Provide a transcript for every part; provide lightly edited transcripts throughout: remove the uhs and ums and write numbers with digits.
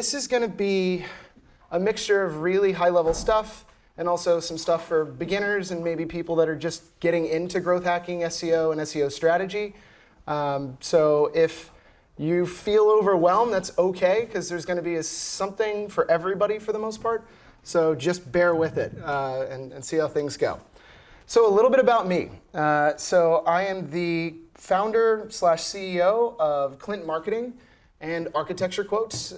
this is going to be a mixture of really high-level stuff and also some stuff for beginners and maybe people that are just getting into growth hacking, SEO, and SEO strategy. So if you feel overwhelmed, that's okay, because there's going to be something for everybody for the most part. So just bear with it and see how things go. So a little bit about me. So I am the founder / CEO of Clint Marketing and Architecture Quotes.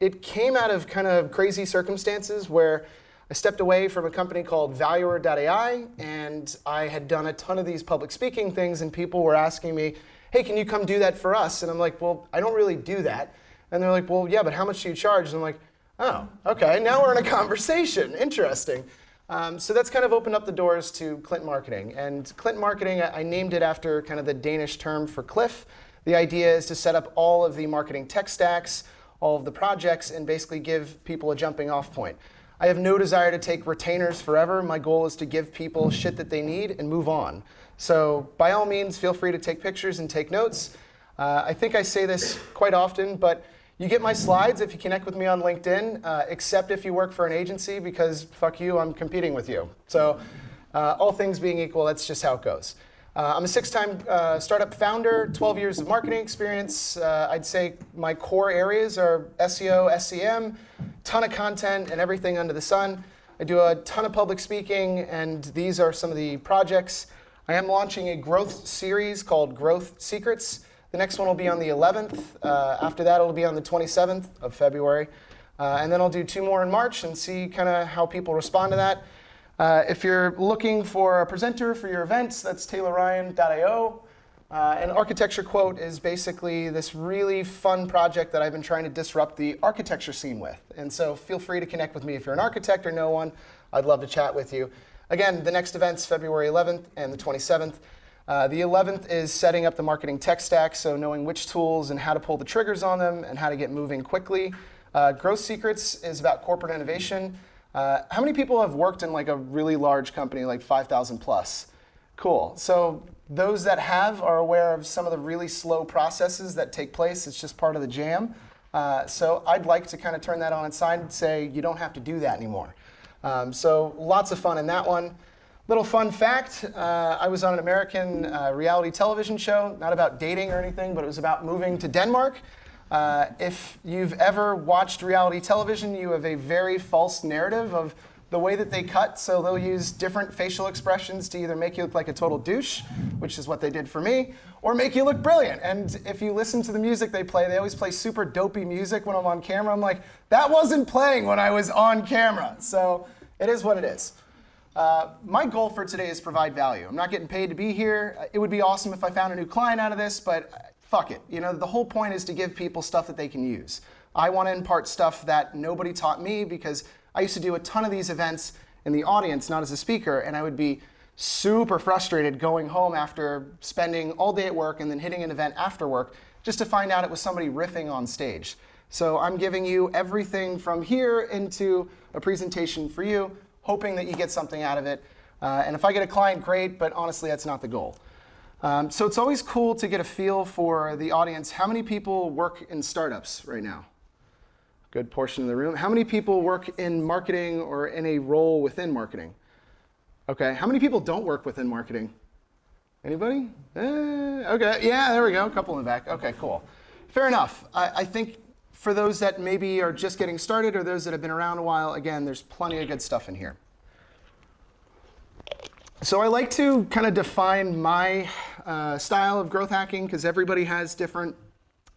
It came out of kind of crazy circumstances where I stepped away from a company called Valuer.ai, and I had done a ton of these public speaking things, and people were asking me, hey, can you come do that for us? And I'm like, well, I don't really do that. And they're like, well, yeah, but how much do you charge? And I'm like, oh, okay, now we're in a conversation. Interesting. So that's kind of opened up the doors to Clint Marketing. And Clint Marketing, I named it after kind of the Danish term for cliff. The idea is to set up all of the marketing tech stacks, all of the projects, and basically give people a jumping off point. I have no desire to take retainers forever. My goal is to give people shit that they need and move on. So by all means, feel free to take pictures and take notes. I think I say this quite often, but you get my slides if you connect with me on LinkedIn, except if you work for an agency, because fuck you, I'm competing with you. So all things being equal, that's just how it goes. I'm a 6-time startup founder, 12 years of marketing experience. I'd say my core areas are SEO, SEM, ton of content and everything under the sun. I do a ton of public speaking, and these are some of the projects. I am launching a growth series called Growth Secrets. The next one will be on the 11th. After that, it'll be on the 27th of February. And then I'll do 2 more in March and see kind of how people respond to that. If you're looking for a presenter for your events, that's taylorryan.io. An architecture quote is basically this really fun project that I've been trying to disrupt the architecture scene with. And so feel free to connect with me if you're an architect or know one. I'd love to chat with you. Again, the next event's February 11th and the 27th. The 11th is setting up the marketing tech stack, so knowing which tools and how to pull the triggers on them and how to get moving quickly. Growth Secrets is about corporate innovation. How many people have worked in like a really large company, like 5,000 plus? Cool. So those that have are aware of some of the really slow processes that take place. It's just part of the jam. So I'd like to kind of turn that on its side and say you don't have to do that anymore. So lots of fun in that one. Little fun fact, I was on an American reality television show, not about dating or anything, but it was about moving to Denmark. If you've ever watched reality television, you have a very false narrative of the way that they cut. So they'll use different facial expressions to either make you look like a total douche, which is what they did for me, or make you look brilliant. And if you listen to the music they always play super dopey music when I'm on camera. I'm like, that wasn't playing when I was on camera. So it is what it is. My goal for today is provide value. I'm not getting paid to be here. It would be awesome if I found a new client out of this, but fuck it. You know, the whole point is to give people stuff that they can use. I want to impart stuff that nobody taught me, because I used to do a ton of these events in the audience, not as a speaker, and I would be super frustrated going home after spending all day at work and then hitting an event after work just to find out it was somebody riffing on stage. So I'm giving you everything from here into a presentation for you, hoping that you get something out of it. And if I get a client, great, but honestly, that's not the goal. So it's always cool to get a feel for the audience. How many people work in startups right now? Good portion of the room. How many people work in marketing or in a role within marketing? Okay, how many people don't work within marketing? Anybody? Okay, yeah, there we go, a couple in the back. Okay, cool. Fair enough. I think for those that maybe are just getting started or those that have been around a while, again, there's plenty of good stuff in here. So I like to kind of define my style of growth hacking, because everybody has different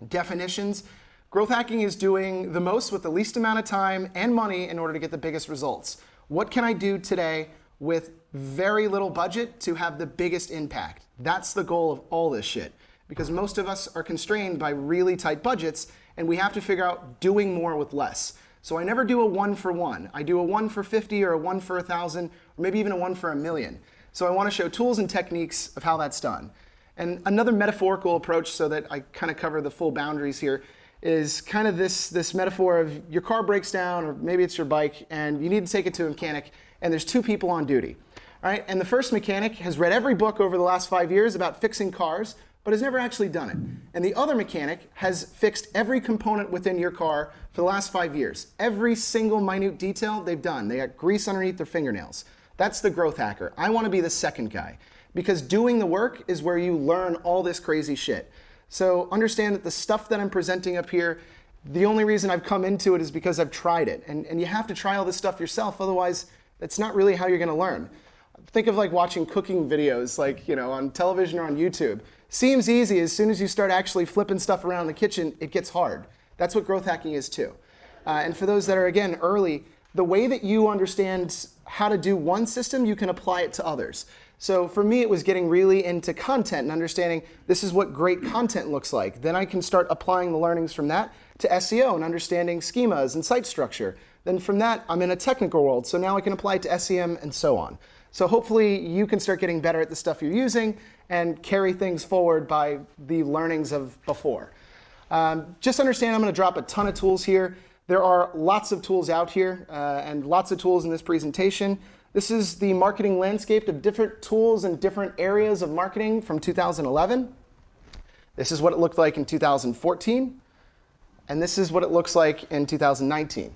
definitions. Growth hacking is doing the most with the least amount of time and money in order to get the biggest results. What can I do today with very little budget to have the biggest impact? That's the goal of all this shit, because most of us are constrained by really tight budgets, and we have to figure out doing more with less. So I never do a 1 for 1. I do a 1 for 50 or a 1 for 1,000, or maybe even a 1 for 1,000,000. So I want to show tools and techniques of how that's done. And another metaphorical approach, so that I kind of cover the full boundaries here, is kind of this metaphor of your car breaks down, or maybe it's your bike, and you need to take it to a mechanic, and there's 2 people on duty. All right? And the first mechanic has read every book over the last 5 years about fixing cars, but has never actually done it. And the other mechanic has fixed every component within your car for the last 5 years. Every single minute detail they've done. They got grease underneath their fingernails. That's the growth hacker. I want to be the second guy, because doing the work is where you learn all this crazy shit. So understand that the stuff that I'm presenting up here, the only reason I've come into it is because I've tried it. And you have to try all this stuff yourself, otherwise that's not really how you're going to learn. Think of like watching cooking videos, like, on television or on YouTube. Seems easy. As soon as you start actually flipping stuff around in the kitchen, it gets hard. That's what growth hacking is too. And for those that are, again, early, the way that you understand how to do one system, you can apply it to others. So for me, it was getting really into content and understanding this is what great content looks like. Then I can start applying the learnings from that to SEO and understanding schemas and site structure. Then from that, I'm in a technical world, so now I can apply it to SEM and so on. So hopefully you can start getting better at the stuff you're using and carry things forward by the learnings of before. Just understand I'm going to drop a ton of tools here. There are lots of tools out here and lots of tools in this presentation. This is the marketing landscape of different tools in different areas of marketing from 2011. This is what it looked like in 2014. And this is what it looks like in 2019.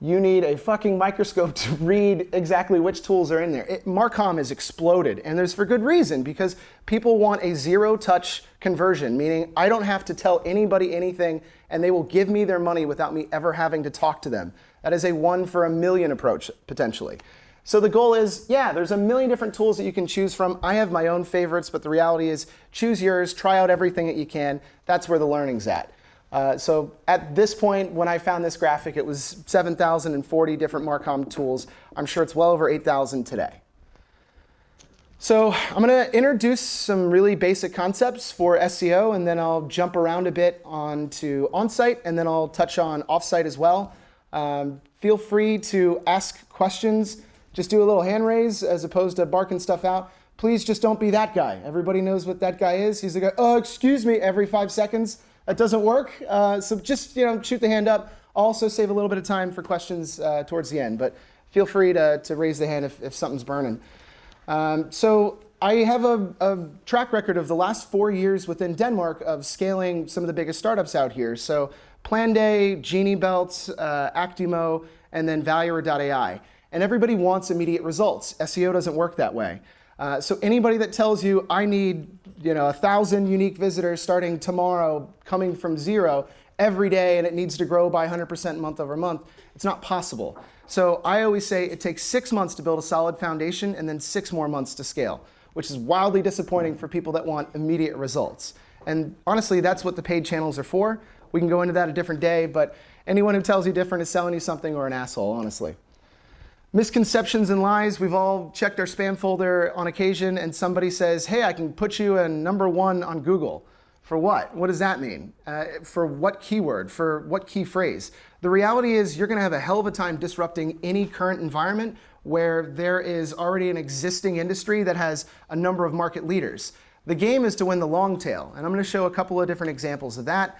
You need a fucking microscope to read exactly which tools are in there. Marcom has exploded, and there's for good reason, because people want a zero-touch conversion, meaning I don't have to tell anybody anything, and they will give me their money without me ever having to talk to them. That is a 1 for a million approach, potentially. So the goal is, yeah, there's a million different tools that you can choose from. I have my own favorites, but the reality is choose yours, try out everything that you can. That's where the learning's at. So at this point, when I found this graphic, it was 7,040 different Marcom tools. I'm sure it's well over 8,000 today. So I'm going to introduce some really basic concepts for SEO, and then I'll jump around a bit onto on-site, and then I'll touch on off-site as well. Feel free to ask questions. Just do a little hand raise as opposed to barking stuff out. Please just don't be that guy. Everybody knows what that guy is. He's the guy, oh, excuse me, every 5 seconds. That doesn't work. So just shoot the hand up. I'll also save a little bit of time for questions towards the end, but feel free to raise the hand if something's burning. So I have a track record of the last 4 years within Denmark of scaling some of the biggest startups out here. So Planday, Genie Belt, Actimo, and then Valuer.ai. And everybody wants immediate results. SEO doesn't work that way. So anybody that tells you I need 1,000 unique visitors starting tomorrow, coming from 0 every day, and it needs to grow by 100% month over month, it's not possible. So I always say it takes 6 months to build a solid foundation and then 6 more months to scale, which is wildly disappointing for people that want immediate results. And honestly, that's what the paid channels are for. We can go into that a different day, but anyone who tells you different is selling you something or an asshole, honestly. Misconceptions and lies. We've all checked our spam folder on occasion and somebody says, hey, I can put you in #1 on Google. For what? What does that mean? For what keyword? For what key phrase? The reality is you're going to have a hell of a time disrupting any current environment where there is already an existing industry that has a number of market leaders. The game is to win the long tail, and I'm going to show a couple of different examples of that.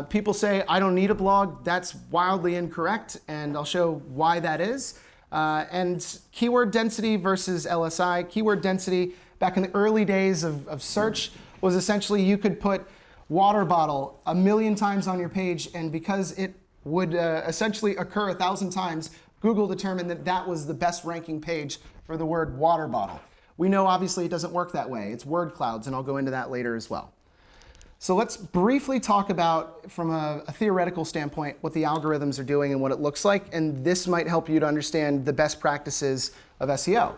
People say, I don't need a blog. That's wildly incorrect, and I'll show why that is. And keyword density versus LSI. Keyword density, back in the early days of search, was essentially you could put water bottle 1,000,000 times on your page, and because it would essentially occur 1,000 times, Google determined that that was the best ranking page for the word water bottle. We know obviously it doesn't work that way. It's word clouds, and I'll go into that later as well. So let's briefly talk about, from a theoretical standpoint, what the algorithms are doing and what it looks like, and this might help you to understand the best practices of SEO.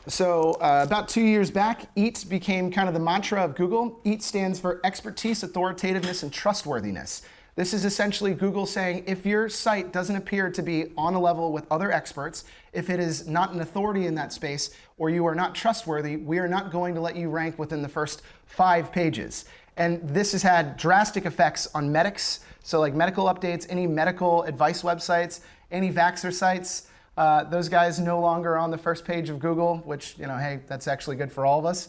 So about 2 years back, EAT became kind of the mantra of Google. EAT stands for expertise, authoritativeness, and trustworthiness. This is essentially Google saying if your site doesn't appear to be on a level with other experts, if it is not an authority in that space, or you are not trustworthy, we are not going to let you rank within the first 5 pages. And this has had drastic effects on medics, so like medical updates, any medical advice websites, anti-vaxxer sites. Those guys no longer on the first page of Google, which, hey, that's actually good for all of us.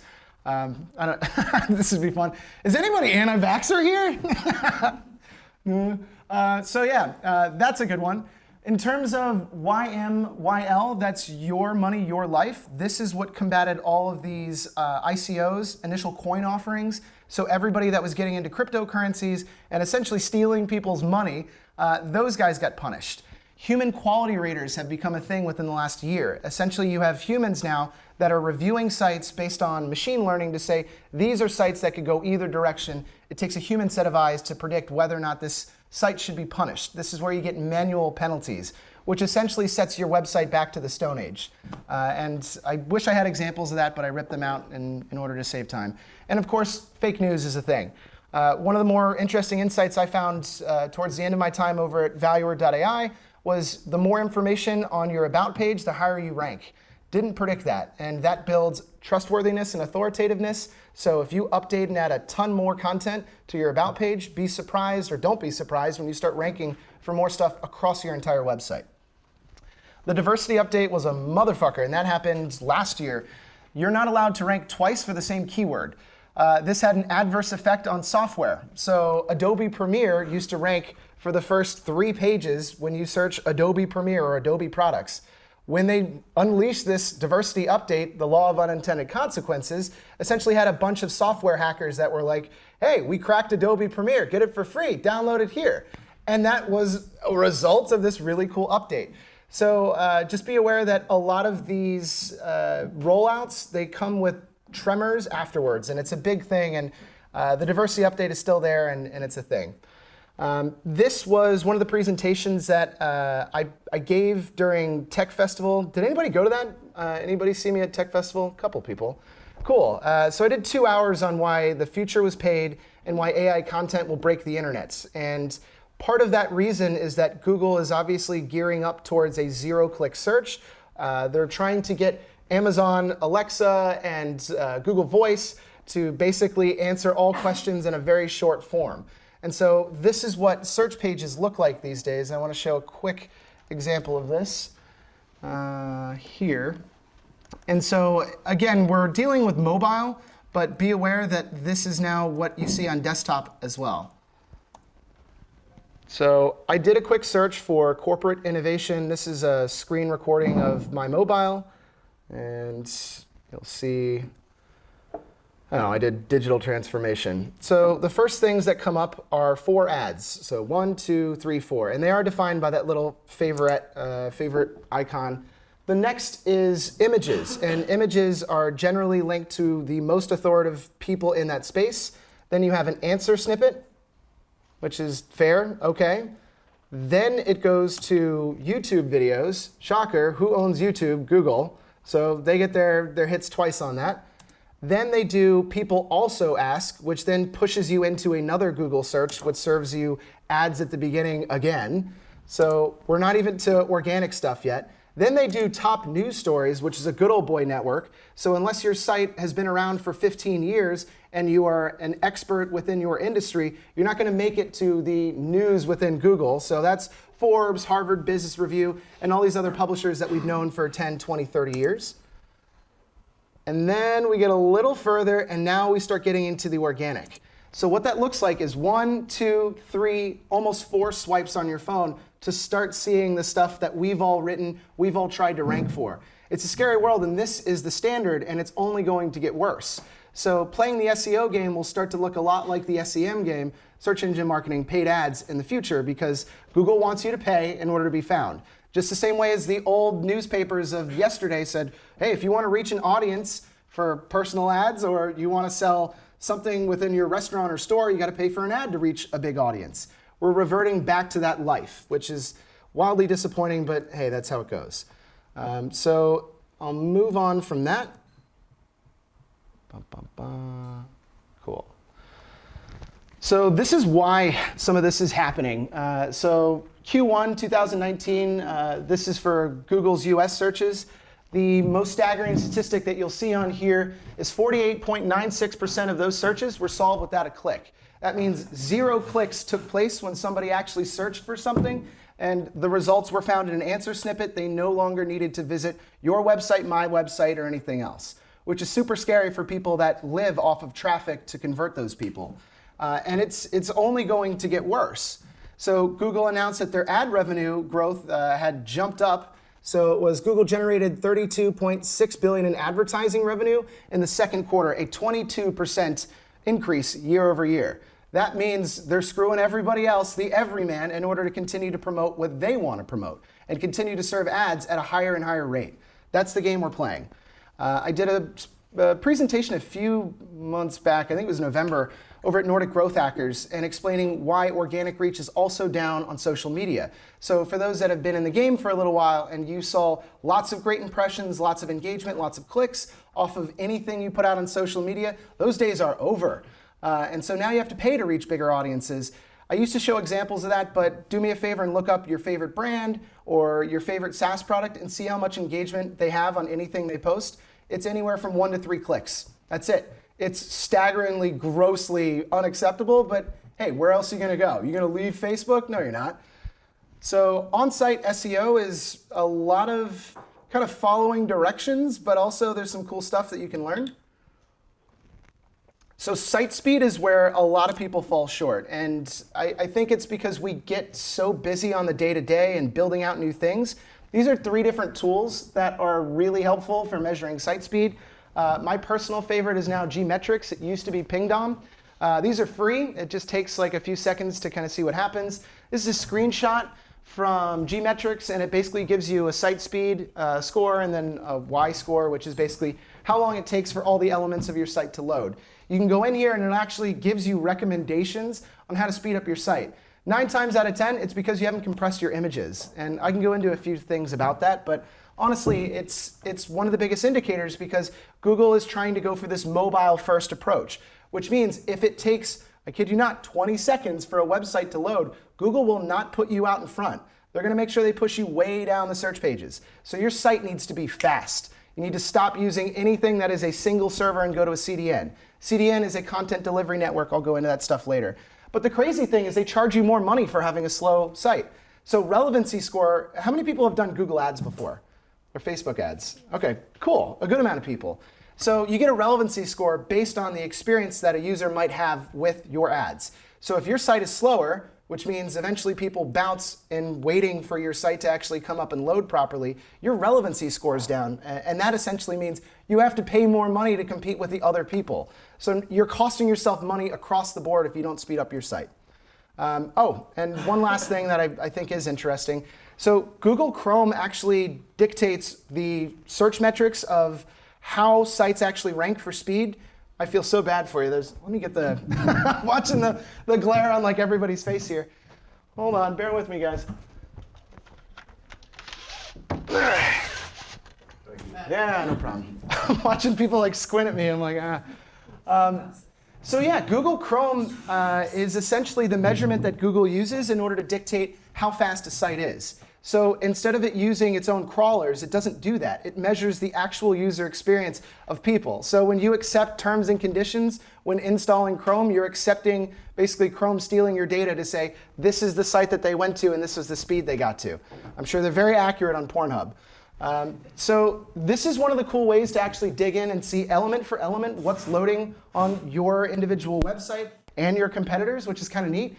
This would be fun. Is anybody anti-vaxxer here? So yeah, that's a good one. In terms of YMYL, that's your money, your life. This is what combated all of these ICOs, initial coin offerings. So everybody that was getting into cryptocurrencies and essentially stealing people's money, those guys got punished. Human quality raters have become a thing within the last year. Essentially, you have humans now that are reviewing sites based on machine learning to say, these are sites that could go either direction. It takes a human set of eyes to predict whether or not this site should be punished. This is where you get manual penalties, which essentially sets your website back to the Stone Age. And I wish I had examples of that, but I ripped them out in order to save time. And of course, fake news is a thing. One of the more interesting insights I found towards the end of my time over at valuer.ai was the more information on your about page, the higher you rank. Didn't predict that, and that builds trustworthiness and authoritativeness. So if you update and add a ton more content to your about page, be surprised or don't be surprised when you start ranking for more stuff across your entire website. The diversity update was a motherfucker, and that happened last year. You're not allowed to rank twice for the same keyword. This had an adverse effect on software. So Adobe Premiere used to rank for the first 3 pages when you search Adobe Premiere or Adobe products. When they unleashed this diversity update, the law of unintended consequences essentially had a bunch of software hackers that were like, hey, we cracked Adobe Premiere, get it for free, download it here. And that was a result of this really cool update. So just be aware that a lot of these rollouts, they come with tremors afterwards, and it's a big thing, and the diversity update is still there, and it's a thing. This was one of the presentations that I gave during Tech Festival. Did anybody go to that? Anybody see me at Tech Festival? A couple people. Cool. So I did 2 hours on why the future was paid and why AI content will break the internet. And part of that reason is that Google is obviously gearing up towards a zero-click search. They're trying to get Amazon Alexa and Google Voice to basically answer all questions in a very short form. And so this is what search pages look like these days. I want to show a quick example of this here. And so again, we're dealing with mobile, but be aware that this is now what you see on desktop as well. So I did a quick search for corporate innovation. This is a screen recording of my mobile. And you'll see, oh, I did digital transformation. So the first things that come up are 4 ads. So 1, 2, 3, 4. And they are defined by that little favorite icon. The next is images. And images are generally linked to the most authoritative people in that space. Then you have an answer snippet, which is fair, OK. Then it goes to YouTube videos. Shocker, who owns YouTube? Google. So they get their hits twice on that. Then they do people also ask, which then pushes you into another Google search, which serves you ads at the beginning again. So we're not even to organic stuff yet. Then they do top news stories, which is a good old boy network. So unless your site has been around for 15 years and you are an expert within your industry, you're not going to make it to the news within Google. So that's Forbes, Harvard Business Review, and all these other publishers that we've known for 10, 20, 30 years. And then we get a little further, and now we start getting into the organic. So what that looks like is 1, 2, 3, almost 4 swipes on your phone to start seeing the stuff that we've all written, we've all tried to rank for. It's a scary world, and this is the standard, and it's only going to get worse. So playing the SEO game will start to look a lot like the SEM game, search engine marketing, paid ads, in the future, because Google wants you to pay in order to be found. Just the same way as the old newspapers of yesterday said, hey, if you want to reach an audience for personal ads, or you want to sell something within your restaurant or store, you got to pay for an ad to reach a big audience. We're reverting back to that life, which is wildly disappointing, but hey, that's how it goes. So I'll move on from that. Cool. So this is why some of this is happening. So Q1 2019, this is for Google's US searches. The most staggering statistic that you'll see on here is 48.96% of those searches were solved without a click. That means 0 clicks took place when somebody actually searched for something, and the results were found in an answer snippet. They no longer needed to visit your website, my website, or anything else, which is super scary for people that live off of traffic to convert those people. And it's only going to get worse. So Google announced that their ad revenue growth had jumped up. So it was Google generated $32.6 billion in advertising revenue in the second quarter, a 22% increase year over year. That means they're screwing everybody else, the everyman, in order to continue to promote what they want to promote and continue to serve ads at a higher and higher rate. That's the game we're playing. I did a presentation a few months back, I think it was November, over at Nordic Growth Hackers, and explaining why organic reach is also down on social media. So for those that have been in the game for a little while and you saw lots of great impressions, lots of engagement, lots of clicks off of anything you put out on social media, those days are over. And so now you have to pay to reach bigger audiences. I used to show examples of that, but do me a favor and look up your favorite brand or your favorite SaaS product and see how much engagement they have on anything they post. It's anywhere from 1 to 3 clicks. That's it. It's staggeringly, grossly unacceptable, but hey, where else are you gonna go? You're gonna leave Facebook? No, you're not. So on-site SEO is a lot of kind of following directions, but also there's some cool stuff that you can learn. So site speed is where a lot of people fall short. And I think it's because we get so busy on the day-to-day and building out new things. These are 3 different tools that are really helpful for measuring site speed. My personal favorite is now Gmetrics. It used to be Pingdom. These are free. It just takes like a few seconds to kind of see what happens. This is a screenshot from Gmetrics, and it basically gives you a site speed score and then a Y score, which is basically how long it takes for all the elements of your site to load. You can go in here and it actually gives you recommendations on how to speed up your site. 9 times out of 10, it's because you haven't compressed your images. And I can go into a few things about that, but honestly, it's one of the biggest indicators because Google is trying to go for this mobile-first approach, which means if it takes, I kid you not, 20 seconds for a website to load, Google will not put you out in front. They're going to make sure they push you way down the search pages. So your site needs to be fast. You need to stop using anything that is a single server and go to a CDN. CDN is a content delivery network. I'll go into that stuff later. But the crazy thing is they charge you more money for having a slow site. So relevancy score, how many people have done Google ads before? Or Facebook ads? Okay, cool, a good amount of people. So you get a relevancy score based on the experience that a user might have with your ads. So if your site is slower, which means eventually people bounce in waiting for your site to actually come up and load properly, your relevancy score is down. And that essentially means you have to pay more money to compete with the other people. So you're costing yourself money across the board if you don't speed up your site. Oh, and one last thing that I think is interesting. So Google Chrome actually dictates the search metrics of how sites actually rank for speed. I feel so bad for you. Let me get the, watching the glare on like everybody's face here. Hold on, bear with me, guys. Yeah, no problem. I'm watching people like squint at me. I'm like, ah. So yeah, Google Chrome is essentially the measurement that Google uses in order to dictate how fast a site is. So instead of it using its own crawlers, it doesn't do that. It measures the actual user experience of people. So when you accept terms and conditions when installing Chrome, you're accepting basically Chrome stealing your data to say, this is the site that they went to and this is the speed they got to. I'm sure they're very accurate on Pornhub. So this is one of the cool ways to actually dig in and see element for element what's loading on your individual website and your competitors, which is kind of neat.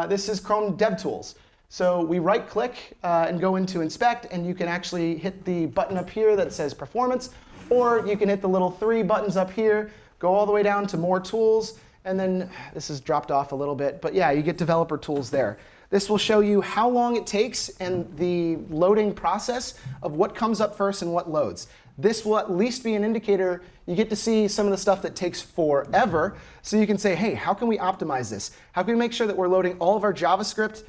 This is Chrome DevTools. So we right-click and go into Inspect, and you can actually hit the button up here that says Performance, or you can hit the little 3 buttons up here, go all the way down to More Tools, and then this is dropped off a little bit, but yeah, you get Developer Tools there. This will show you how long it takes and the loading process of what comes up first and what loads. This will at least be an indicator. You get to see some of the stuff that takes forever. So you can say, hey, how can we optimize this? How can we make sure that we're loading all of our JavaScript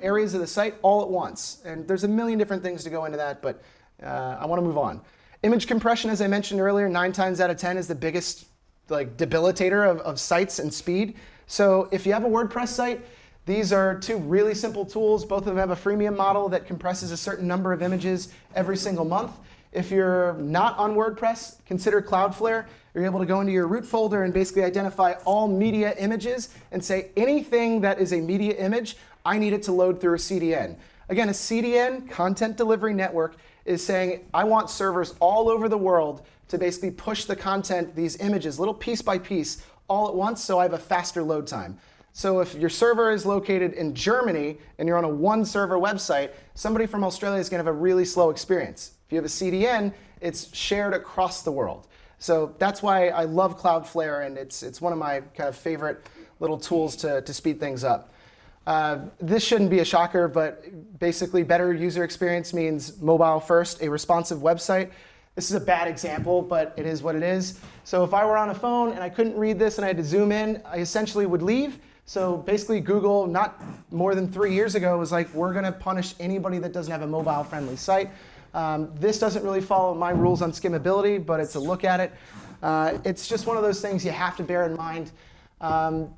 areas of the site all at once? And there's a million different things to go into that, but I want to move on. Image compression, as I mentioned earlier, 9 times out of 10 is the biggest debilitator of sites and speed. So if you have a WordPress site, these are 2 really simple tools. Both of them have a freemium model that compresses a certain number of images every single month. If you're not on WordPress, consider Cloudflare. You're able to go into your root folder and basically identify all media images and say anything that is a media image, I need it to load through a CDN. Again, a CDN, Content Delivery Network, is saying I want servers all over the world to basically push the content, these images, little piece by piece, all at once so I have a faster load time. So if your server is located in Germany and you're on a one-server website, somebody from Australia is going to have a really slow experience. If you have a CDN, it's shared across the world. So that's why I love Cloudflare, and it's one of my kind of favorite little tools to speed things up. This shouldn't be a shocker, but basically better user experience means mobile first, a responsive website. This is a bad example, but it is what it is. So if I were on a phone and I couldn't read this and I had to zoom in, I essentially would leave. So basically Google, not more than 3 years ago, was like, we're going to punish anybody that doesn't have a mobile-friendly site. This doesn't really follow my rules on skimmability, but it's a look at it. It's just one of those things you have to bear in mind.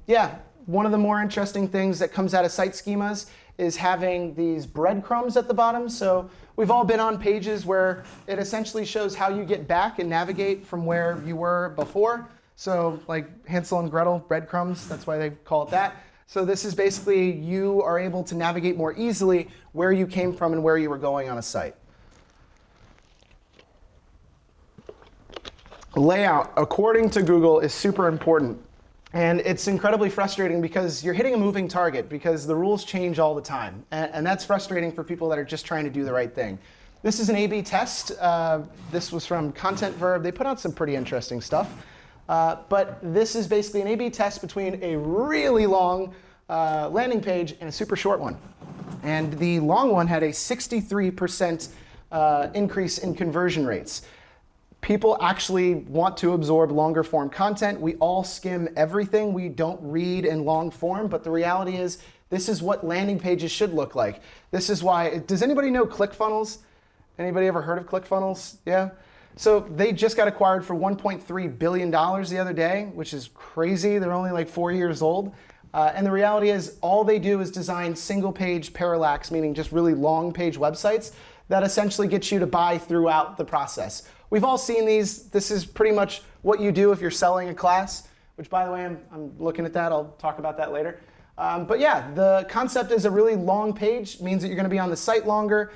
Yeah, one of the more interesting things that comes out of site schemas is having these breadcrumbs at the bottom. So we've all been on pages where it essentially shows how you get back and navigate from where you were before. So like Hansel and Gretel, breadcrumbs, that's why they call it that. So this is basically you are able to navigate more easily where you came from and where you were going on a site. Layout, according to Google, is super important. And it's incredibly frustrating because you're hitting a moving target because the rules change all the time. And that's frustrating for people that are just trying to do the right thing. This is an A/B test. This was from Content Verb. They put out some pretty interesting stuff. But this is basically an A/B test between a really long landing page and a super short one. And the long one had a 63% increase in conversion rates. People actually want to absorb longer form content. We all skim everything. We don't read in long form. But the reality is, this is what landing pages should look like. This is why, does anybody know ClickFunnels? Anybody ever heard of ClickFunnels? Yeah? So they just got acquired for $1.3 billion the other day, which is crazy. They're only like 4 years old. And the reality is all they do is design single page parallax, meaning just really long page websites that essentially get you to buy throughout the process. We've all seen these. This is pretty much what you do if you're selling a class, which by the way, I'm looking at that. I'll talk about that later. But yeah, the concept is a really long page means that you're going to be on the site longer,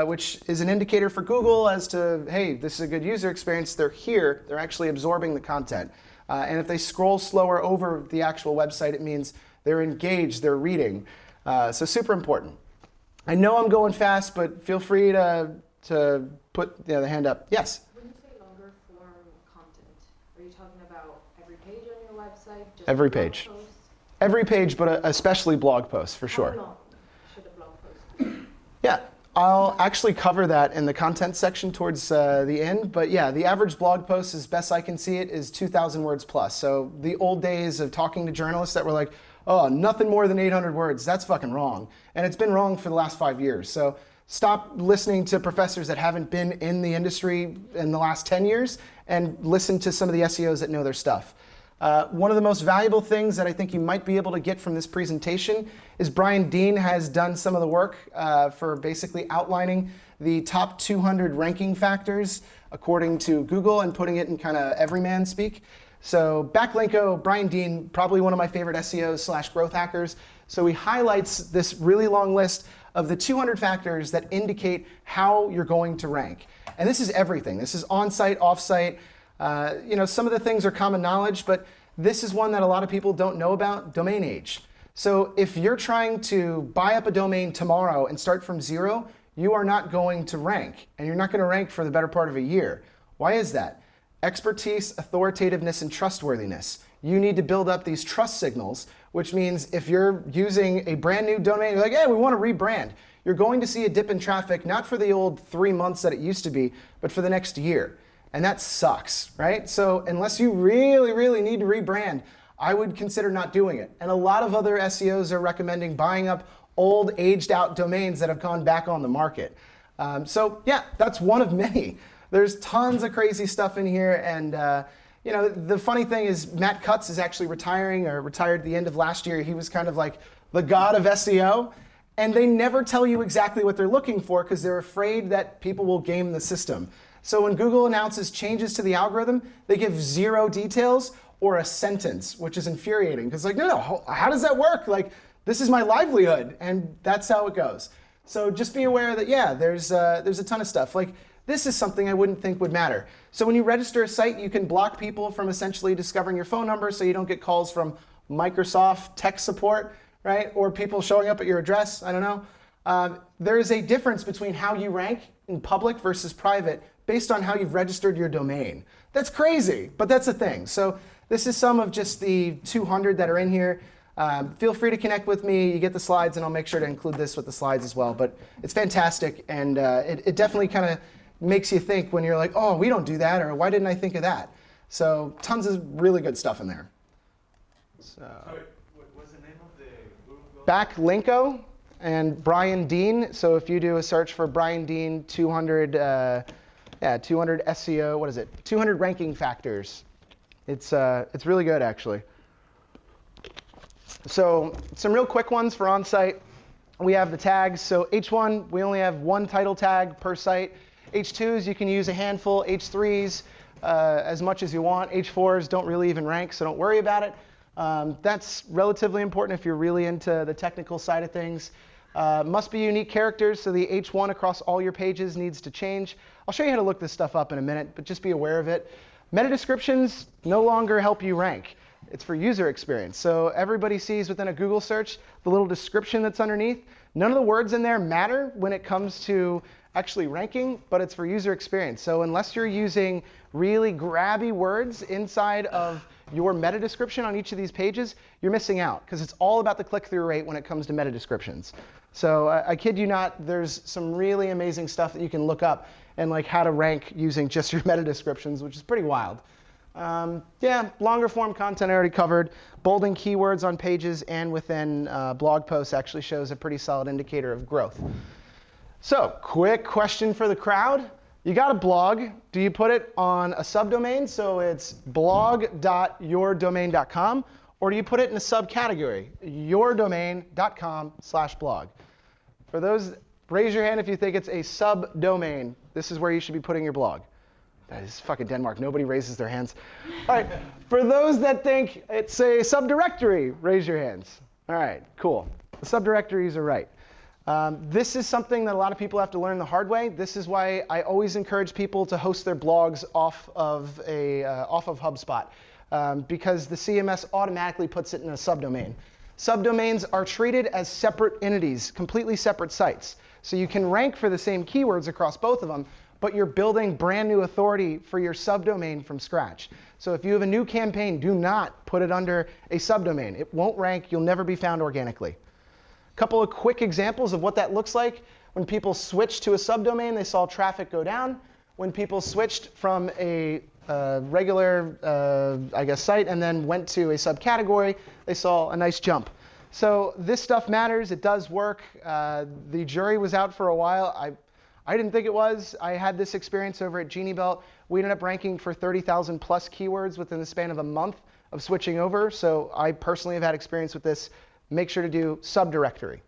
which is an indicator for Google as to, hey, this is a good user experience. They're here. They're actually absorbing the content. And if they scroll slower over the actual website, it means they're engaged, they're reading. So super important. I know I'm going fast, but feel free to put the hand up. Yes? When you say longer form content, are you talking about every page on your website? Just Every page. Posts? Every page, but especially blog posts, for sure. How long should a blog post? Yeah, I'll actually cover that in the content section towards the end. But yeah, the average blog post, as best I can see it, is 2,000 words plus. So the old days of talking to journalists that were like, oh, nothing more than 800 words, that's fucking wrong. And it's been wrong for the last 5 years. So stop listening to professors that haven't been in the industry in the last 10 years and listen to some of the SEOs that know their stuff. One of the most valuable things that I think you might be able to get from this presentation is Brian Dean has done some of the work for basically outlining the top 200 ranking factors according to Google and putting it in kind of everyman speak. So backlinko, Brian Dean, probably one of my favorite SEOs/growth hackers. So he highlights this really long list of the 200 factors that indicate how you're going to rank. And this is everything. This is on-site, off-site. Some of the things are common knowledge, but this is one that a lot of people don't know about, domain age. So if you're trying to buy up a domain tomorrow and start from zero, you are not going to rank. And you're not going to rank for the better part of a year. Why is that? Expertise, authoritativeness, and trustworthiness. You need to build up these trust signals, which means if you're using a brand new domain, you're like, hey, we want to rebrand. You're going to see a dip in traffic, not for the old 3 months that it used to be, but for the next year. And that sucks, right? So unless you really, really need to rebrand, I would consider not doing it. And a lot of other SEOs are recommending buying up old, aged out domains that have gone back on the market. So yeah, that's one of many. There's tons of crazy stuff in here. And the funny thing is Matt Cutts is actually retiring or retired at the end of last year. He was kind of like the god of SEO. And they never tell you exactly what they're looking for because they're afraid that people will game the system. So when Google announces changes to the algorithm, they give 0 details or a sentence, which is infuriating. Because like, no, how does that work? Like, this is my livelihood. And that's how it goes. So just be aware that, yeah, there's a ton of stuff. Like, this is something I wouldn't think would matter. So when you register a site, you can block people from essentially discovering your phone number so you don't get calls from Microsoft tech support, right? Or people showing up at your address, I don't know. There is a difference between how you rank in public versus private based on how you've registered your domain. That's crazy, but that's a thing. So this is some of just the 200 that are in here. Feel free to connect with me. You get the slides, and I'll make sure to include this with the slides as well. But it's fantastic, and it definitely kind of makes you think when you're like, oh, we don't do that, or why didn't I think of that? So tons of really good stuff in there. So, sorry, what was the name of the group? Backlinko and Brian Dean. So if you do a search for Brian Dean 200 SEO, what is it? 200 ranking factors. It's really good, actually. So some real quick ones for on-site. We have the tags. So H1, we only have one title tag per site. H2s, you can use a handful. H3s, as much as you want. H4s don't really even rank, so don't worry about it. That's relatively important if you're really into the technical side of things. Must be unique characters, so the H1 across all your pages needs to change. I'll show you how to look this stuff up in a minute, but just be aware of it. Meta descriptions no longer help you rank. It's for user experience. So everybody sees within a Google search the little description that's underneath. None of the words in there matter when it comes to actually ranking, but it's for user experience. So unless you're using really grabby words inside of your meta description on each of these pages, you're missing out, because it's all about the click-through rate when it comes to meta descriptions. So I kid you not, there's some really amazing stuff that you can look up and like how to rank using just your meta descriptions, which is pretty wild. Yeah, longer form content I already covered. Bolding keywords on pages and within blog posts actually shows a pretty solid indicator of growth. So quick question for the crowd. You got a blog. Do you put it on a subdomain, so it's blog.yourdomain.com, or do you put it in a subcategory, yourdomain.com/blog? For those, raise your hand if you think it's a subdomain. This is where you should be putting your blog. That is fucking Denmark. Nobody raises their hands. All right. For those that think it's a subdirectory, raise your hands. All right, cool. The subdirectories are right. This is something that a lot of people have to learn the hard way. This is why I always encourage people to host their blogs off of HubSpot, because the CMS automatically puts it in a subdomain. Subdomains are treated as separate entities, completely separate sites. So you can rank for the same keywords across both of them, but you're building brand new authority for your subdomain from scratch. So if you have a new campaign, do not put it under a subdomain. It won't rank. You'll never be found organically. A couple of quick examples of what that looks like. When people switched to a subdomain, they saw traffic go down. When people switched from a regular, site and then went to a subcategory, they saw a nice jump. So this stuff matters. It does work. The jury was out for a while. I didn't think it was. I had this experience over at Genie Belt. We ended up ranking for 30,000 plus keywords within the span of a month of switching over. So I personally have had experience with this. Make sure to do subdirectory.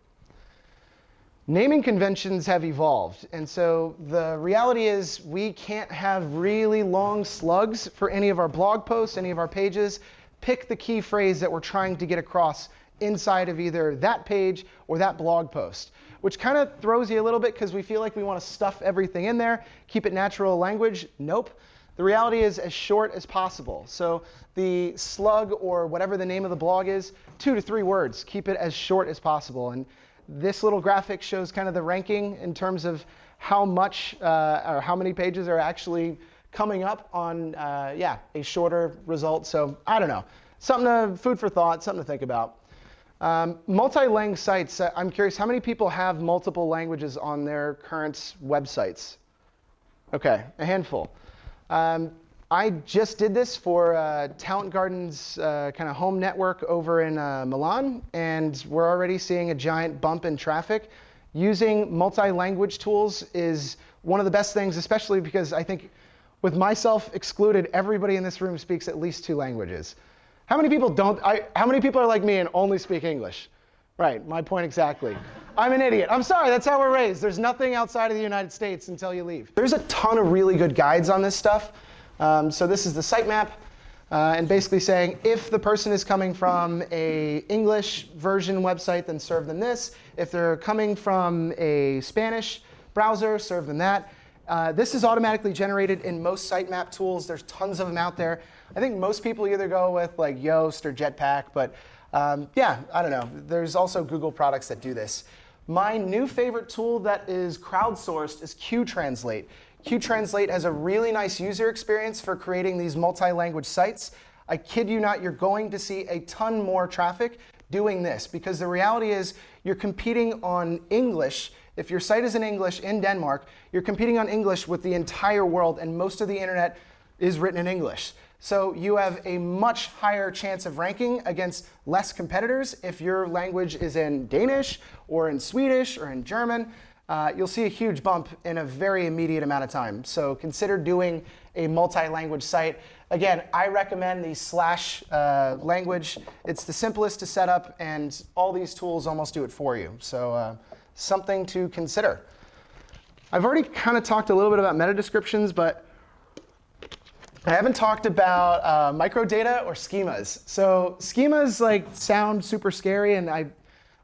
Naming conventions have evolved. And so the reality is we can't have really long slugs for any of our blog posts, any of our pages. Pick the key phrase that we're trying to get across inside of either that page or that blog post, which kind of throws you a little bit because we feel like we want to stuff everything in there, keep it natural language. Nope. The reality is as short as possible. So the slug, or whatever the name of the blog is, 2 to 3 words. Keep it as short as possible. And this little graphic shows kind of the ranking in terms of how much or how many pages are actually coming up on a shorter result. So I don't know. Food for thought, something to think about. Multi-lang sites. I'm curious, how many people have multiple languages on their current websites? Okay, a handful. I just did this for Talent Garden's kind of home network over in Milan, and we're already seeing a giant bump in traffic. Using multi-language tools is one of the best things, especially because I think, with myself excluded, everybody in this room speaks at least 2 languages. How many people don't? How many people are like me and only speak English? Right, my point exactly. I'm an idiot. I'm sorry, that's how we're raised. There's nothing outside of the United States until you leave. There's a ton of really good guides on this stuff. So this is the sitemap, and basically saying if the person is coming from a English version website, then serve them this. If they're coming from a Spanish browser, serve them that. This is automatically generated in most sitemap tools. There's tons of them out there. I think most people either go with like Yoast or Jetpack, but Yeah, I don't know. There's also Google products that do this. My new favorite tool that is crowdsourced is Qtranslate. Qtranslate has a really nice user experience for creating these multi-language sites. I kid you not, you're going to see a ton more traffic doing this because the reality is you're competing on English. If your site is in English in Denmark, you're competing on English with the entire world, and most of the internet is written in English. So you have a much higher chance of ranking against less competitors if your language is in Danish or in Swedish or in German. You'll see a huge bump in a very immediate amount of time. So consider doing a multi-language site. Again, I recommend the slash language. It's the simplest to set up, and all these tools almost do it for you. So something to consider. I've already kind of talked a little bit about meta descriptions, but I haven't talked about microdata or schemas. So schemas sound super scary, and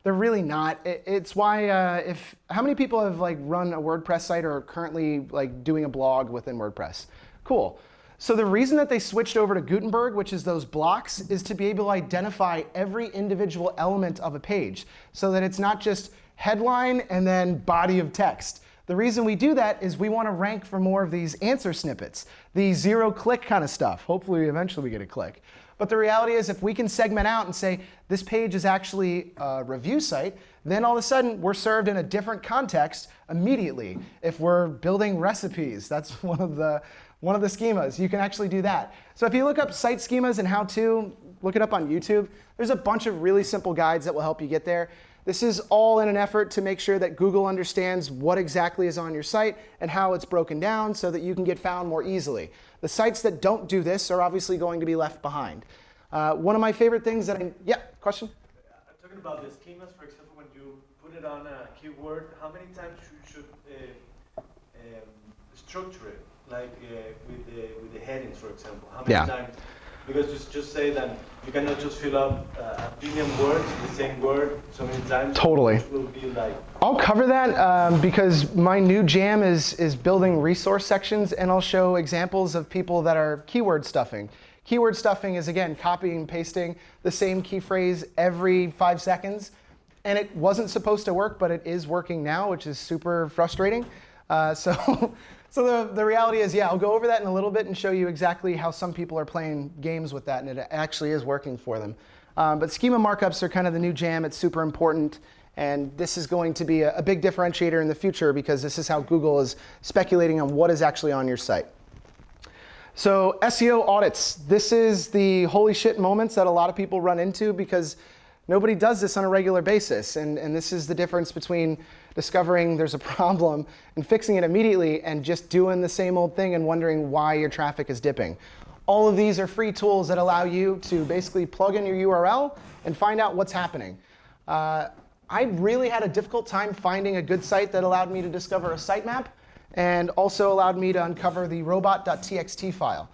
they're really not. It's why how many people have run a WordPress site or are currently doing a blog within WordPress? Cool. So the reason that they switched over to Gutenberg, which is those blocks, is to be able to identify every individual element of a page so that it's not just headline and then body of text. The reason we do that is we want to rank for more of these answer snippets, the zero-click kind of stuff. Hopefully, eventually we get a click. But the reality is if we can segment out and say this page is actually a review site, then all of a sudden we're served in a different context immediately. If we're building recipes, that's one of the schemas. You can actually do that. So if you look up site schemas and how to, look it up on YouTube. There's a bunch of really simple guides that will help you get there. This is all in an effort to make sure that Google understands what exactly is on your site and how it's broken down so that you can get found more easily. The sites that don't do this are obviously going to be left behind. One of my favorite things yeah, question? I'm talking about the schemas, for example, when you put it on a keyword, how many times you should structure it, with the headings, for example? How many times? Because just say that you cannot just fill up a billion words, the same word, so many times. Totally. Which will be I'll cover that because my new jam is building resource sections, and I'll show examples of people that are keyword stuffing. Keyword stuffing is, again, copying and pasting the same key phrase every 5 seconds. And it wasn't supposed to work, but it is working now, which is super frustrating. So the reality is, yeah, I'll go over that in a little bit and show you exactly how some people are playing games with that, and it actually is working for them. But schema markups are kind of the new jam. It's super important, and this is going to be a big differentiator in the future because this is how Google is speculating on what is actually on your site. So SEO audits. This is the holy shit moments that a lot of people run into because nobody does this on a regular basis, and this is the difference between discovering there's a problem and fixing it immediately and just doing the same old thing and wondering why your traffic is dipping. All of these are free tools that allow you to basically plug in your URL and find out what's happening. I really had a difficult time finding a good site that allowed me to discover a sitemap and also allowed me to uncover the robot.txt file.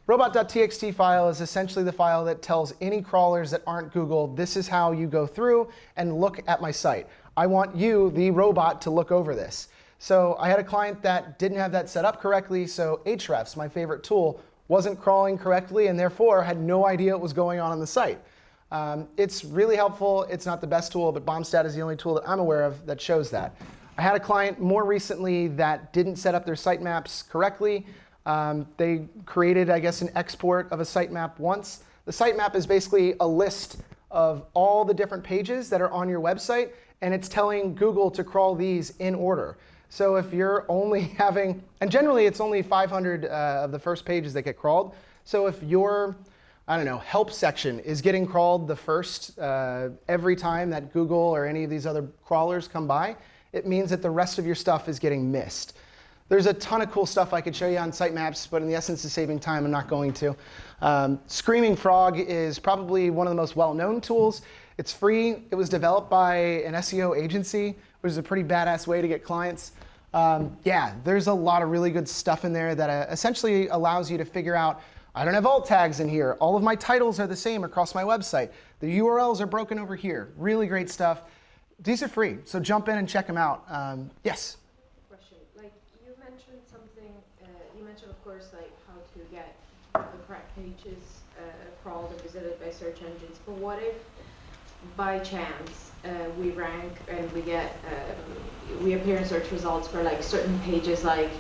Robot.txt file is essentially the file that tells any crawlers that aren't Google, this is how you go through and look at my site. I want you, the robot, to look over this. So I had a client that didn't have that set up correctly, so Ahrefs, my favorite tool, wasn't crawling correctly and therefore had no idea what was going on the site. It's really helpful. It's not the best tool, but Bombstat is the only tool that I'm aware of that shows that. I had a client more recently that didn't set up their sitemaps correctly. They created, I guess, an export of a sitemap once. The sitemap is basically a list of all the different pages that are on your website, and it's telling Google to crawl these in order. So if you're only having, and generally it's only 500 of the first pages that get crawled. So if your, I don't know, help section is getting crawled the first every time that Google or any of these other crawlers come by, it means that the rest of your stuff is getting missed. There's a ton of cool stuff I could show you on sitemaps, but in the essence of saving time, I'm not going to. Screaming Frog is probably one of the most well-known tools. It's free. It was developed by an SEO agency, which is a pretty badass way to get clients. Yeah, there's a lot of really good stuff in there that essentially allows you to figure out, I don't have alt tags in here. All of my titles are the same across my website. The URLs are broken over here. Really great stuff. These are free, so jump in and check them out. Yes? Question. Like you mentioned something, you mentioned of course like how to get the correct pages crawled and visited by search engines, but what if by chance we rank and we appear in search results for like certain pages, like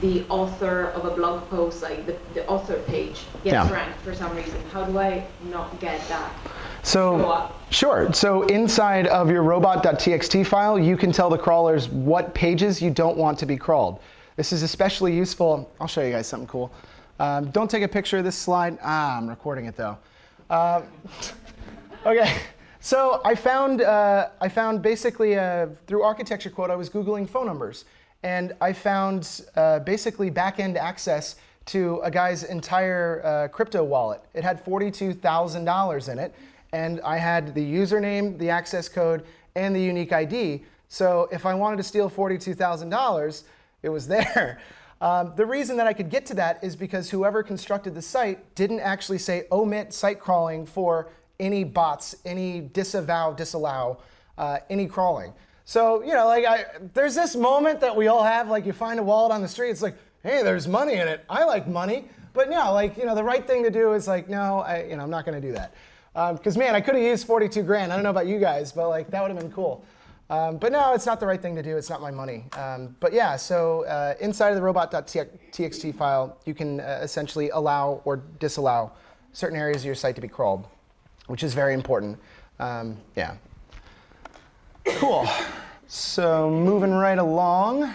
the author of a blog post, like the author page gets ranked for some reason. How do I not get that? So, sure. So inside of your robot.txt file, you can tell the crawlers what pages you don't want to be crawled. This is especially useful. I'll show you guys something cool. Don't take a picture of this slide. I'm recording it though. Okay. So I found basically through Architecture Quote, I was Googling phone numbers. And I found basically back-end access to a guy's entire crypto wallet. It had $42,000 in it. And I had the username, the access code, and the unique ID. So if I wanted to steal $42,000, it was there. The reason that I could get to that is because whoever constructed the site didn't actually say omit site crawling for any bots, any disallow any crawling. So, you know, like there's this moment that we all have, like you find a wallet on the street, it's like, hey, there's money in it. I like money. But no, like, you know, the right thing to do is like, no, I'm not going to do that. Because, man, I could have used 42 grand. I don't know about you guys, but like that would have been cool. But no, it's not the right thing to do. It's not my money. But yeah, so inside of the robot.txt file, you can essentially allow or disallow certain areas of your site to be crawled, which is very important. Yeah. Cool. So moving right along.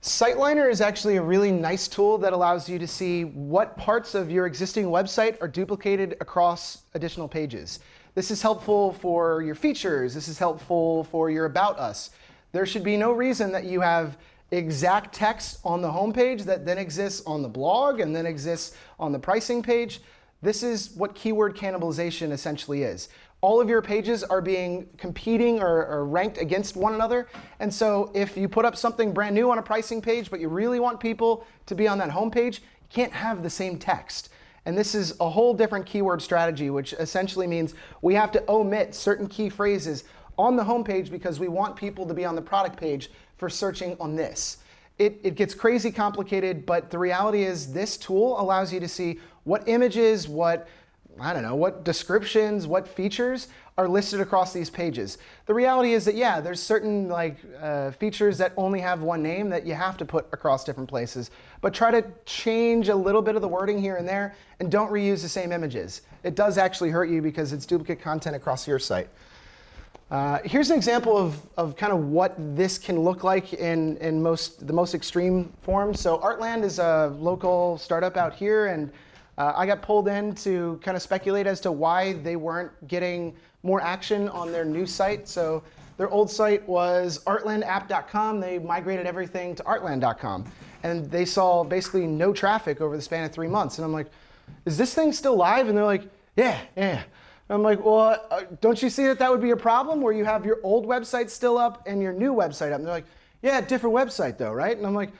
SiteLiner is actually a really nice tool that allows you to see what parts of your existing website are duplicated across additional pages. This is helpful for your features. This is helpful for your About Us. There should be no reason that you have exact text on the home page that then exists on the blog and then exists on the pricing page. This is what keyword cannibalization essentially is. All of your pages are being competing or ranked against one another. And so if you put up something brand new on a pricing page, but you really want people to be on that home page, you can't have the same text. And this is a whole different keyword strategy, which essentially means we have to omit certain key phrases on the home page because we want people to be on the product page for searching on this. It gets crazy complicated, but the reality is this tool allows you to see what images, what descriptions, what features are listed across these pages. The reality is that, yeah, there's certain features that only have one name that you have to put across different places, but try to change a little bit of the wording here and there and don't reuse the same images. It does actually hurt you because it's duplicate content across your site. Here's an example of kind of what this can look like in the most extreme form. So Artland is a local startup out here, and I got pulled in to kind of speculate as to why they weren't getting more action on their new site. So their old site was artlandapp.com. They migrated everything to artland.com. And they saw basically no traffic over the span of 3 months. And I'm like, is this thing still live? And they're like, yeah. I'm like, well, don't you see that would be a problem where you have your old website still up and your new website up? And they're like, yeah, different website though, right? And I'm like,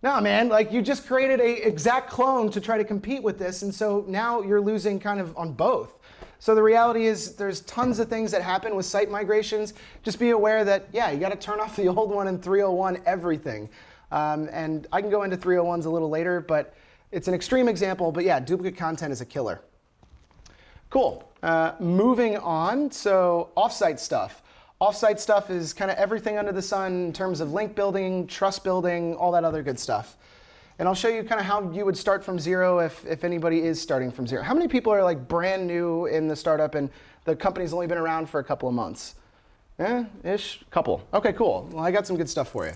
no, man, like you just created a exact clone to try to compete with this. And so now you're losing kind of on both. So the reality is there's tons of things that happen with site migrations. Just be aware that, yeah, you got to turn off the old one in 301 everything. And I can go into 301s a little later, but it's an extreme example. But yeah, duplicate content is a killer. Cool. Moving on, so offsite stuff. Offsite stuff is kind of everything under the sun in terms of link building, trust building, all that other good stuff. And I'll show you kind of how you would start from zero if anybody is starting from zero. How many people are like brand new in the startup and the company's only been around for a couple of months? Ish, couple. Okay, cool. Well, I got some good stuff for you.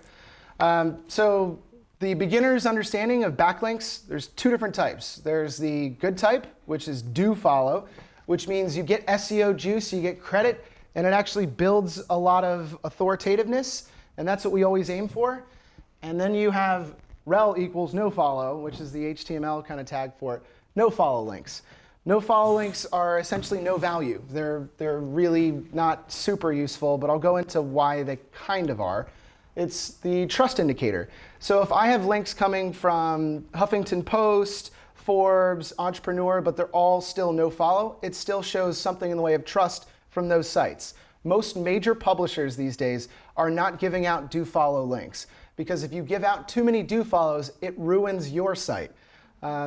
So the beginner's understanding of backlinks, there's two different types. There's the good type, which is do follow, which means you get SEO juice, you get credit, and it actually builds a lot of authoritativeness, and that's what we always aim for. And then you have rel equals no follow, which is the HTML kind of tag for it, no follow links. No follow links are essentially no value. They're really not super useful, but I'll go into why they kind of are. It's the trust indicator. So if I have links coming from Huffington Post, Forbes, Entrepreneur, but they're all still no follow, it still shows something in the way of trust from those sites. Most major publishers these days are not giving out do follow links, because if you give out too many do follows, it ruins your site.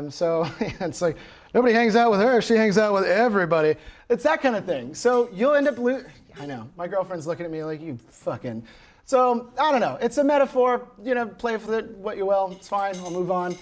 So it's like, nobody hangs out with her, she hangs out with everybody. It's that kind of thing. So you'll end up I know, my girlfriend's looking at me like, you fucking. So I don't know, it's a metaphor, play with it what you will, it's fine, I'll move on.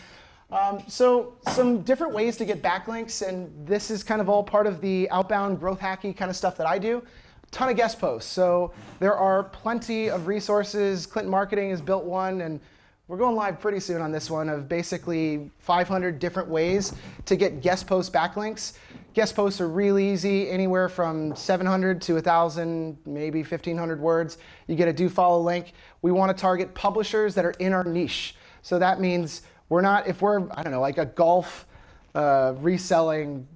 So some different ways to get backlinks, and this is kind of all part of the outbound growth hacky kind of stuff that I do. Ton of guest posts. So there are plenty of resources. Clinton Marketing has built one, and we're going live pretty soon on this one, of basically 500 different ways to get guest post backlinks. Guest posts are really easy, anywhere from 700 to 1,000, maybe 1,500 words. You get a do follow link. We want to target publishers that are in our niche. So that means if we're, I don't know, like a golf reselling,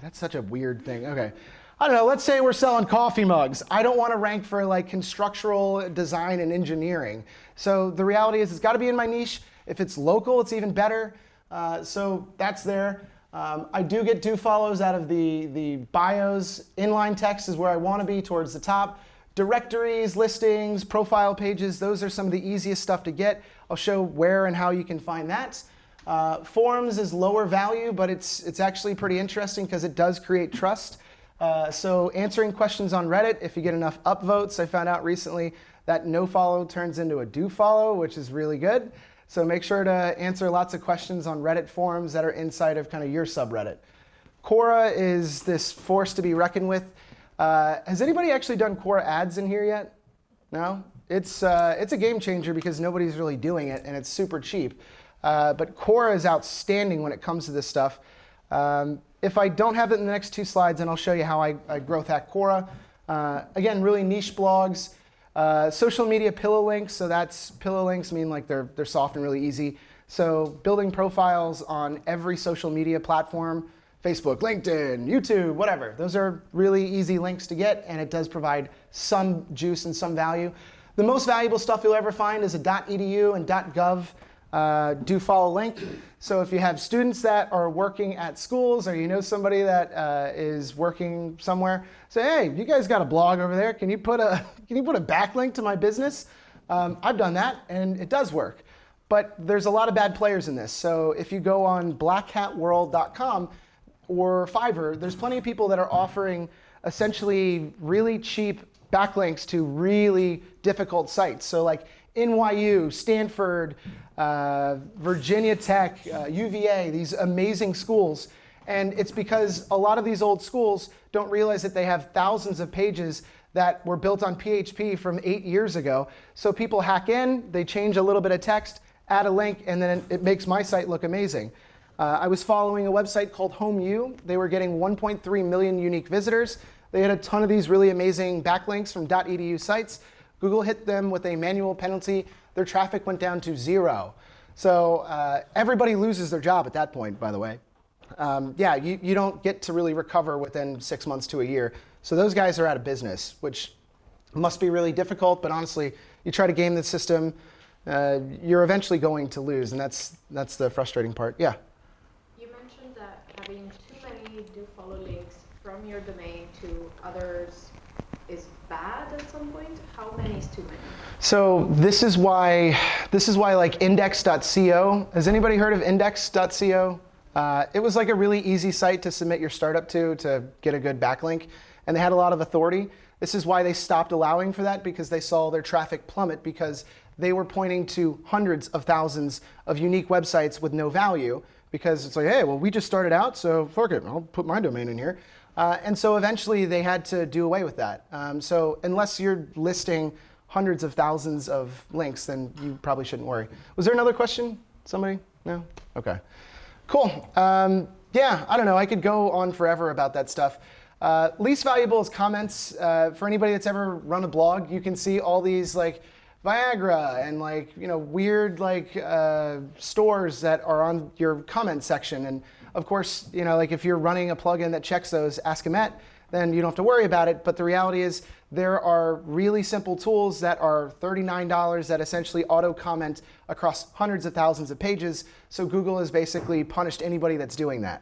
that's such a weird thing. Okay. I don't know, let's say we're selling coffee mugs. I don't want to rank for like constructional design and engineering. So the reality is it's got to be in my niche. If it's local, it's even better. So that's there. I do get do follows out of the bios. Inline text is where I want to be, towards the top. Directories, listings, profile pages, those are some of the easiest stuff to get. I'll show where and how you can find that. Forums is lower value, but it's actually pretty interesting because it does create trust. So answering questions on Reddit, if you get enough upvotes, I found out recently that no follow turns into a do follow, which is really good. So make sure to answer lots of questions on Reddit forums that are inside of kind of your subreddit. Quora is this force to be reckoned with. Has anybody actually done Quora ads in here yet? No? It's a game changer because nobody's really doing it, and it's super cheap. But Quora is outstanding when it comes to this stuff. If I don't have it in the next 2 slides, then I'll show you how I growth hack Quora. Again, really niche blogs. Social media pillow links, so that's pillow links mean like they're soft and really easy. So building profiles on every social media platform, Facebook, LinkedIn, YouTube, whatever. Those are really easy links to get, and it does provide some juice and some value. The most valuable stuff you'll ever find is a .edu and .gov do follow link. So if you have students that are working at schools, or you know somebody that is working somewhere, say, hey, you guys got a blog over there. Can you put a backlink to my business? I've done that, and it does work. But there's a lot of bad players in this. So if you go on blackhatworld.com or Fiverr, there's plenty of people that are offering essentially really cheap backlinks to really difficult sites. So like NYU, Stanford, Virginia Tech, UVA, these amazing schools. And it's because a lot of these old schools don't realize that they have thousands of pages that were built on PHP from 8 years ago. So people hack in, they change a little bit of text, add a link, and then it makes my site look amazing. I was following a website called HomeU. They were getting 1.3 million unique visitors. They had a ton of these really amazing backlinks from .edu sites. Google hit them with a manual penalty. Their traffic went down to 0. So everybody loses their job at that point, by the way. Yeah, you don't get to really recover within 6 months to a year. So those guys are out of business, which must be really difficult. But honestly, you try to game the system, you're eventually going to lose. And that's the frustrating part. Yeah? You mentioned that having too many do follow links from your domain to others is bad at some point. How many is too many? So this is why like index.co. Has anybody heard of index.co? It was like a really easy site to submit your startup to get a good backlink, and they had a lot of authority. This is why they stopped allowing for that, because they saw their traffic plummet because they were pointing to hundreds of thousands of unique websites with no value, because it's like, hey, well, we just started out, so fuck it, I'll put my domain in here. And so eventually they had to do away with that. So unless you're listing hundreds of thousands of links, then you probably shouldn't worry. Was there another question? Somebody? No? Okay. Cool. Yeah, I don't know. I could go on forever about that stuff. Least valuable is comments. For anybody that's ever run a blog, you can see all these like Viagra and like, weird like stores that are on your comment section. And of course, like if you're running a plugin that checks those, Ask Emmet, then you don't have to worry about it. But the reality is there are really simple tools that are $39 that essentially auto-comment across hundreds of thousands of pages. So Google has basically punished anybody that's doing that.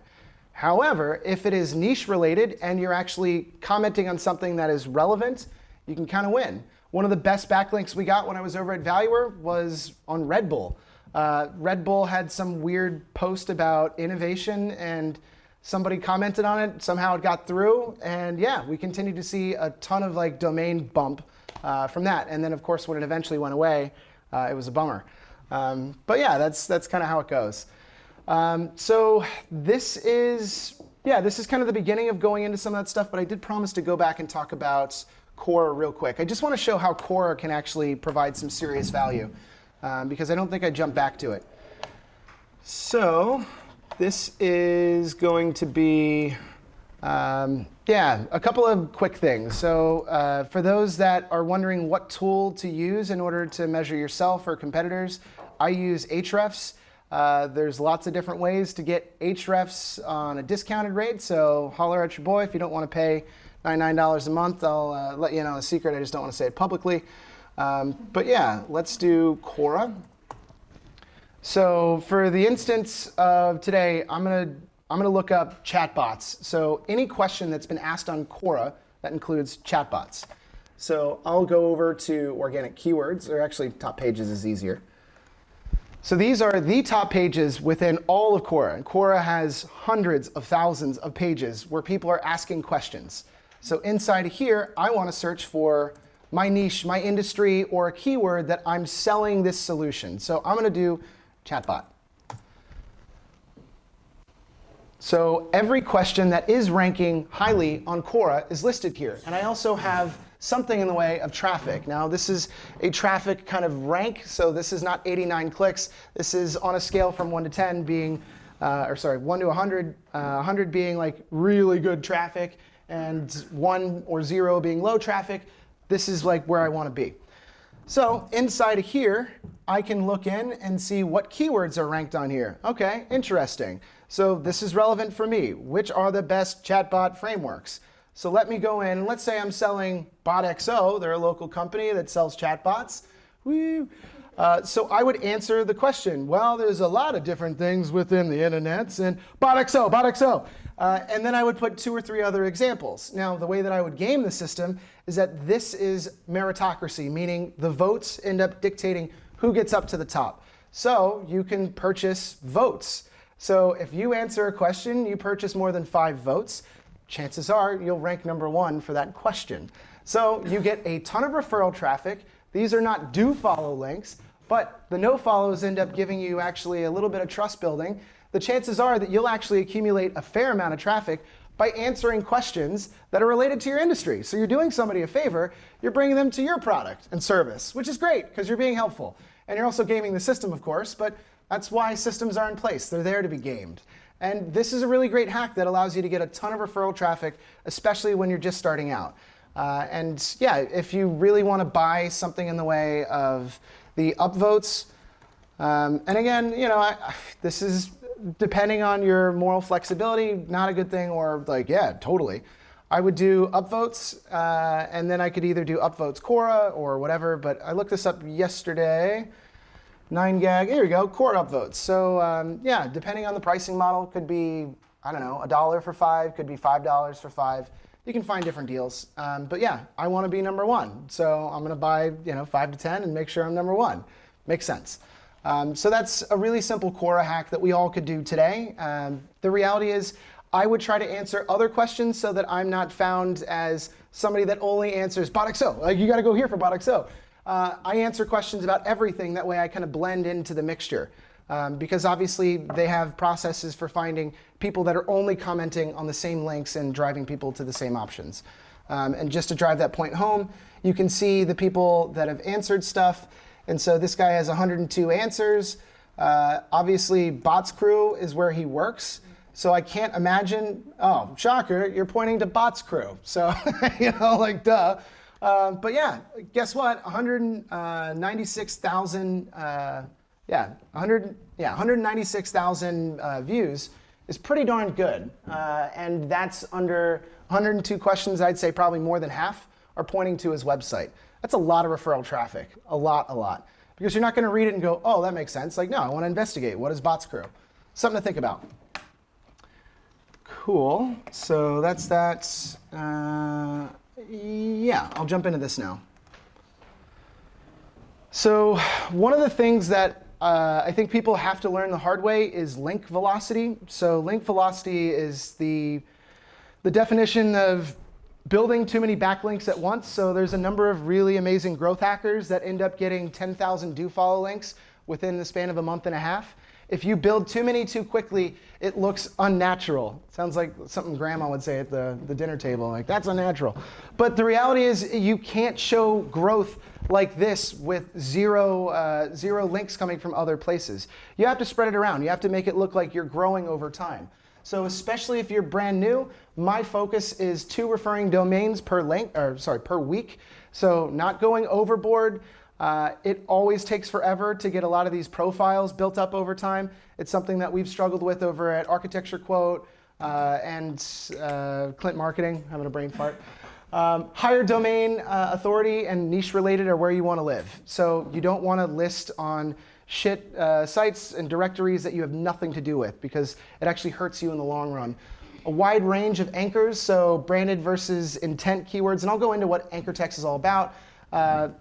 However, if it is niche related and you're actually commenting on something that is relevant, you can kind of win. One of the best backlinks we got when I was over at Valuer was on Red Bull. Red Bull had some weird post about innovation, and somebody commented on it. Somehow it got through, and yeah, we continue to see a ton of like domain bump from that. And then, of course, when it eventually went away, it was a bummer. But yeah, that's kind of how it goes. So this is kind of the beginning of going into some of that stuff. But I did promise to go back and talk about Quora real quick. I just want to show how Quora can actually provide some serious value, because I don't think I jumped back to it. So this is going to be, a couple of quick things. So for those that are wondering what tool to use in order to measure yourself or competitors, I use Ahrefs. There's lots of different ways to get Ahrefs on a discounted rate. So holler at your boy if you don't want to pay $99 a month. I'll let you know a secret. I just don't want to say it publicly. But yeah, let's do Quora. So for the instance of today, I'm gonna look up chatbots. So any question that's been asked on Quora, that includes chatbots. So I'll go over to organic keywords, or actually top pages is easier. So these are the top pages within all of Quora. And Quora has hundreds of thousands of pages where people are asking questions. So inside of here, I want to search for my niche, my industry, or a keyword that I'm selling this solution. So I'm going to do chatbot. So every question that is ranking highly on Quora is listed here. And I also have something in the way of traffic. Now, this is a traffic kind of rank, so this is not 89 clicks. This is on a scale from 1 to 10 being, 1 to 100, 100 being like really good traffic, and 1 or 0 being low traffic. This is like where I want to be. So inside of here, I can look in and see what keywords are ranked on here. Okay, interesting. So this is relevant for me. Which are the best chatbot frameworks? So let me go in, and let's say I'm selling BotXO. They're a local company that sells chatbots. Woo. So I would answer the question, well, there's a lot of different things within the internets, and BotXO. And then I would put 2 or 3 other examples. Now, the way that I would game the system is that this is meritocracy, meaning the votes end up dictating who gets up to the top. So you can purchase votes. So if you answer a question, you purchase more than 5 votes, chances are you'll rank number 1 for that question. So you get a ton of referral traffic. These are not do follow links, but the no follows end up giving you actually a little bit of trust building. The chances are that you'll actually accumulate a fair amount of traffic by answering questions that are related to your industry. So you're doing somebody a favor, you're bringing them to your product and service, which is great because you're being helpful. And you're also gaming the system, of course, but that's why systems are in place. They're there to be gamed. And this is a really great hack that allows you to get a ton of referral traffic, especially when you're just starting out. And yeah, if you really want to buy something in the way of the upvotes, and again, you know, this is depending on your moral flexibility, not a good thing, or like, yeah, totally. I would do upvotes, and then I could either do upvotes Quora or whatever, but I looked this up yesterday. 9gag, here we go, Quora upvotes. So yeah, depending on the pricing model, could be, I don't know, $1 for 5, could be $5 for 5. You can find different deals. But yeah, I want to be number 1. So I'm going to buy 5 to 10 and make sure I'm number 1. Makes sense. So that's a really simple Quora hack that we all could do today. The reality is I would try to answer other questions so that I'm not found as somebody that only answers BotXO. Like, you got to go here for BotXO. I answer questions about everything. That way I kind of blend into the mixture. Because obviously they have processes for finding people that are only commenting on the same links and driving people to the same options. And just to drive that point home, you can see the people that have answered stuff. And so this guy has 102 answers. Obviously, Bots Crew is where he works. So I can't imagine, oh, shocker, you're pointing to Bots Crew. So, like, duh. But yeah, guess what? 196,000 196,000 views is pretty darn good. And that's under 102 questions. I'd say probably more than half are pointing to his website. That's a lot of referral traffic, a lot. Because you're not going to read it and go, oh, that makes sense. Like, no, I want to investigate. What is Bots Crew? Something to think about. Cool. So that's that. Yeah, I'll jump into this now. So one of the things that I think people have to learn the hard way is link velocity. So link velocity is the definition of building too many backlinks at once. So there's a number of really amazing growth hackers that end up getting 10,000 do-follow links within the span of a month and a half. If you build too many too quickly, it looks unnatural. Sounds like something grandma would say at the dinner table, like that's unnatural. But the reality is you can't show growth like this with zero links coming from other places. You have to spread it around. You have to make it look like you're growing over time. So especially if you're brand new, my focus is 2 referring domains per week. So not going overboard. It always takes forever to get a lot of these profiles built up over time. It's something that we've struggled with over at Architecture Quote and Clint Marketing, having a brain fart. Higher domain authority and niche related are where you want to live. So you don't want to list on shit sites and directories that you have nothing to do with, because it actually hurts you in the long run. A wide range of anchors, so branded versus intent keywords, and I'll go into what anchor text is all about.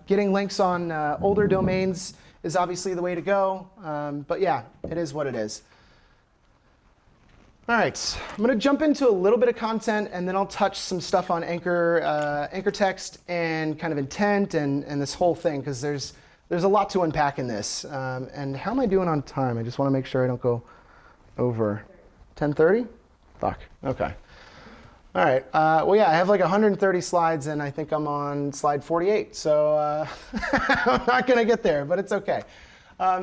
Getting links on older domains is obviously the way to go, but yeah, it is what it is. All right, I'm going to jump into a little bit of content, and then I'll touch some stuff on anchor text and kind of intent and this whole thing, because there's a lot to unpack in this. And how am I doing on time? I just want to make sure I don't go over 10:30. Fuck. Okay. All right. Well, yeah, I have like 130 slides, and I think I'm on slide 48. So I'm not going to get there, but it's OK.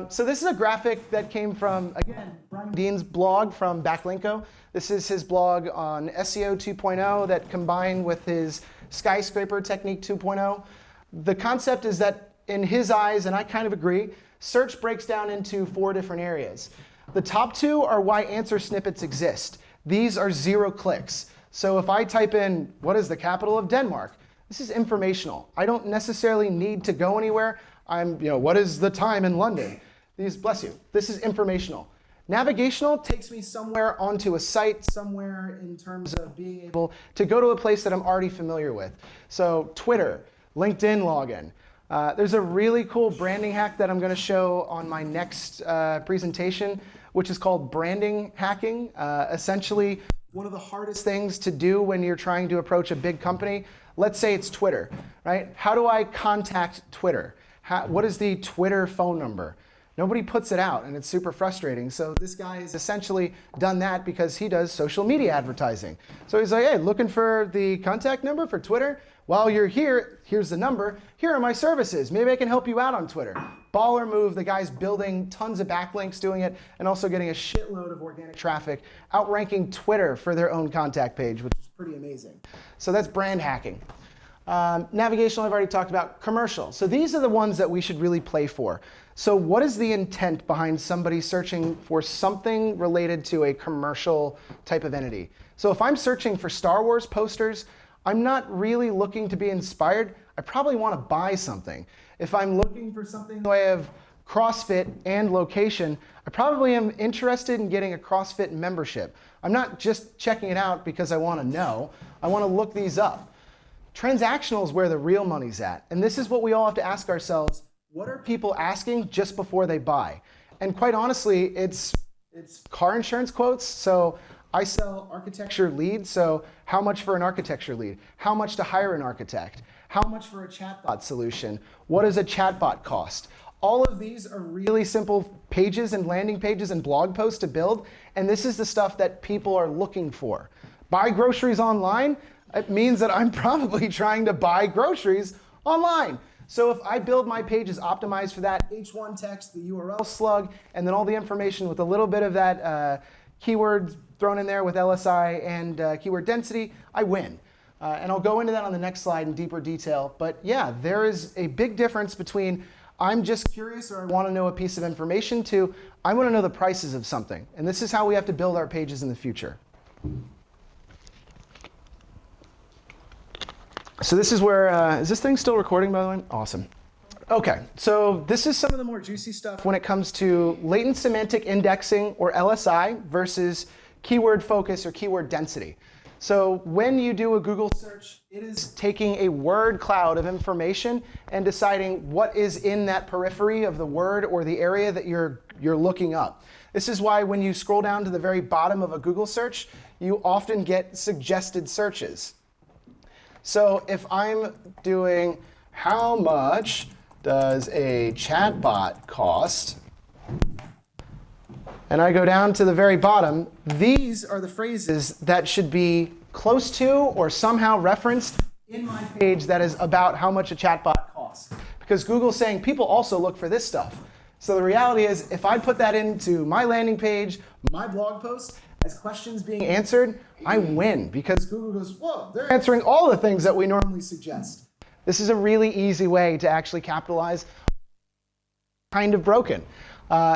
So this is a graphic that came from, again, Brian Dean's blog from Backlinko. This is his blog on SEO 2.0 that combined with his skyscraper technique 2.0. The concept is that in his eyes, and I kind of agree, search breaks down into 4 different areas. The top 2 are why answer snippets exist. These are 0 clicks. So if I type in, what is the capital of Denmark? This is informational. I don't necessarily need to go anywhere. What is the time in London? Bless you. This is informational. Navigational takes me somewhere onto a site, somewhere in terms of being able to go to a place that I'm already familiar with. So Twitter, LinkedIn login. There's a really cool branding hack that I'm going to show on my next presentation, which is called branding hacking. Essentially, one of the hardest things to do when you're trying to approach a big company, let's say it's Twitter, right? How do I contact Twitter? What is the Twitter phone number? Nobody puts it out, and it's super frustrating. So this guy has essentially done that because he does social media advertising. So he's like, hey, looking for the contact number for Twitter? While you're here, here's the number. Here are my services. Maybe I can help you out on Twitter. Baller move. The guy's building tons of backlinks doing it, and also getting a shitload of organic traffic, outranking Twitter for their own contact page, which is pretty amazing. So that's brand hacking. Navigational, I've already talked about. Commercial. So these are the ones that we should really play for. So what is the intent behind somebody searching for something related to a commercial type of entity? So if I'm searching for Star Wars posters, I'm not really looking to be inspired. I probably want to buy something. If I'm looking for something in the way of CrossFit and location, I probably am interested in getting a CrossFit membership. I'm not just checking it out because I want to know. I want to look these up. Transactional is where the real money's at. And this is what we all have to ask ourselves. What are people asking just before they buy? And quite honestly, it's car insurance quotes. So I sell architecture leads. So how much for an architecture lead? How much to hire an architect? How much for a chatbot solution? What does a chatbot cost? All of these are really simple pages and landing pages and blog posts to build. And this is the stuff that people are looking for. Buy groceries online? It means that I'm probably trying to buy groceries online. So if I build my pages optimized for that, H1 text, the URL slug, and then all the information with a little bit of that keyword thrown in there with LSI and keyword density, I win. And I'll go into that on the next slide in deeper detail. But yeah, there is a big difference between I'm just curious or I want to know a piece of information to I want to know the prices of something. And this is how we have to build our pages in the future. So this is where, is this thing still recording, by the way? Awesome. OK, so this is some of the more juicy stuff when it comes to latent semantic indexing, or LSI, versus keyword focus or keyword density. So when you do a Google search, it is taking a word cloud of information and deciding what is in that periphery of the word or the area that you're looking up. This is why when you scroll down to the very bottom of a Google search, you often get suggested searches. So if I'm doing how much does a chatbot cost, and I go down to the very bottom, these are the phrases that should be close to or somehow referenced in my page that is about how much a chatbot costs. Because Google's saying people also look for this stuff. So the reality is, if I put that into my landing page, my blog post, as questions being answered, I win. Because Google goes, whoa, they're answering all the things that we normally suggest. This is a really easy way to actually capitalize kind of broken.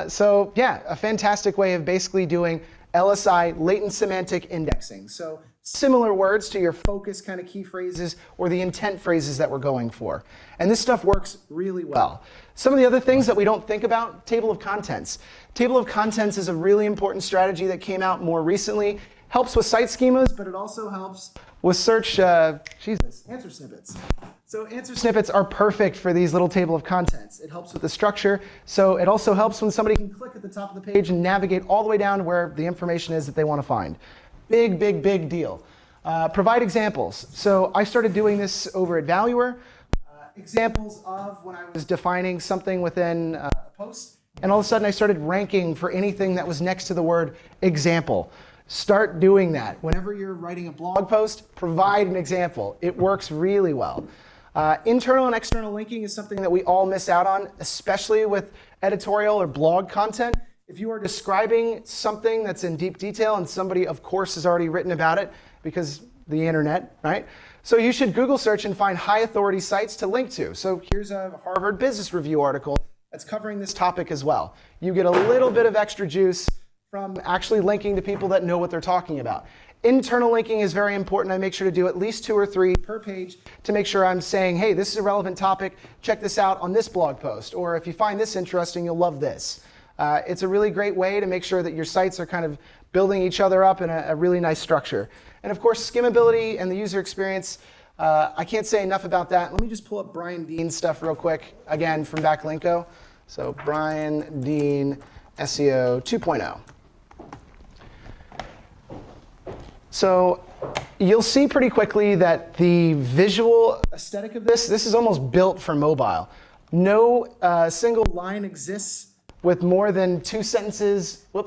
So yeah, a fantastic way of basically doing LSI, latent semantic indexing. So similar words to your focus kind of key phrases or the intent phrases that we're going for. And this stuff works really well. Some of the other things that we don't think about, table of contents. Table of contents is a really important strategy that came out more recently. Helps with site schemas, but it also helps with search, answer snippets. So answer snippets are perfect for these little table of contents. It helps with the structure. So it also helps when somebody can click at the top of the page and navigate all the way down to where the information is that they want to find. Big, big, big deal. Provide examples. So I started doing this over at Valuer. Examples of when I was defining something within a post. And all of a sudden I started ranking for anything that was next to the word example. Start doing that. Whenever you're writing a blog post, provide an example. It works really well. Internal and external linking is something that we all miss out on, especially with editorial or blog content. If you are describing something that's in deep detail and somebody, of course, has already written about it because the internet, right? So you should Google search and find high authority sites to link to. So here's a Harvard Business Review article that's covering this topic as well. You get a little bit of extra juice from actually linking to people that know what they're talking about. Internal linking is very important. I make sure to do at least 2 or 3 per page to make sure I'm saying, hey, this is a relevant topic. Check this out on this blog post. Or if you find this interesting, you'll love this. It's a really great way to make sure that your sites are kind of building each other up in a really nice structure. And of course, skimmability and the user experience, I can't say enough about that. Let me just pull up Brian Dean's stuff real quick, again, from Backlinko. So Brian Dean, SEO 2.0. So you'll see pretty quickly that the visual aesthetic of this is almost built for mobile. No single line exists with more than 2 sentences, 2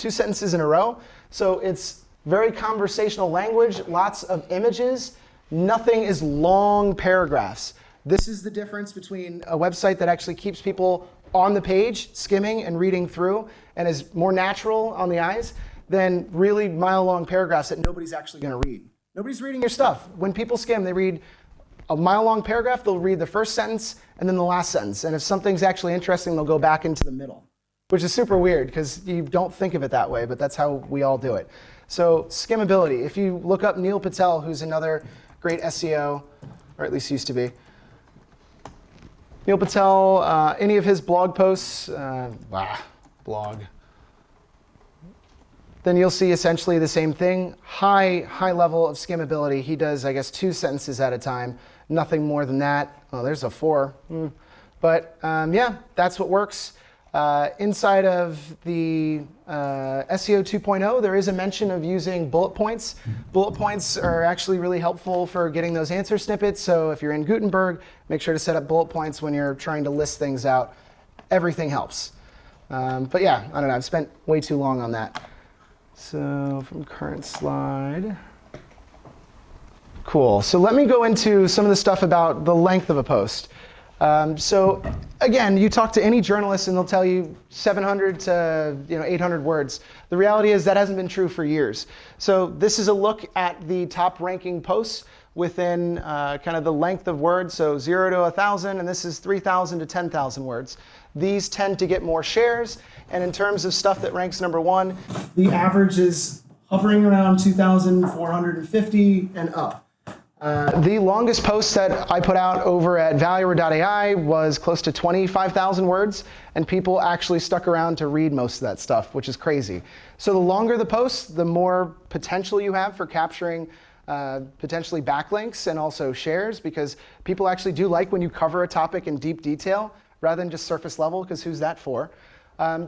sentences in a row. So it's very conversational language, lots of images. Nothing is long paragraphs. This is the difference between a website that actually keeps people on the page, skimming and reading through, and is more natural on the eyes, than really mile-long paragraphs that nobody's actually going to read. Nobody's reading your stuff. When people skim, they read a mile-long paragraph, they'll read the first sentence and then the last sentence. And if something's actually interesting, they'll go back into the middle, which is super weird because you don't think of it that way, but that's how we all do it. So skimmability. If you look up Neil Patel, who's another great SEO, or at least used to be. Neil Patel, any of his blog posts, blog, then you'll see essentially the same thing. High level of skimmability. He does, I guess, 2 sentences at a time. Nothing more than that. Oh, there's a 4. But yeah, that's what works. Inside of the SEO 2.0, there is a mention of using bullet points. Bullet points are actually really helpful for getting those answer snippets. So if you're in Gutenberg, make sure to set up bullet points when you're trying to list things out. Everything helps. But yeah, I don't know. I've spent way too long on that. So from current slide. Cool. So let me go into some of the stuff about the length of a post. So again, you talk to any journalist and they'll tell you 700 to 800 words. The reality is that hasn't been true for years. So this is a look at the top ranking posts within kind of the length of words. So 0 to 1,000, and this is 3,000 to 10,000 words. These tend to get more shares. And in terms of stuff that ranks number 1, the average is hovering around 2,450 and up. The longest post that I put out over at valuer.ai was close to 25,000 words, and people actually stuck around to read most of that stuff, which is crazy. So the longer the post, the more potential you have for capturing potentially backlinks and also shares, because people actually do like when you cover a topic in deep detail rather than just surface level, because who's that for?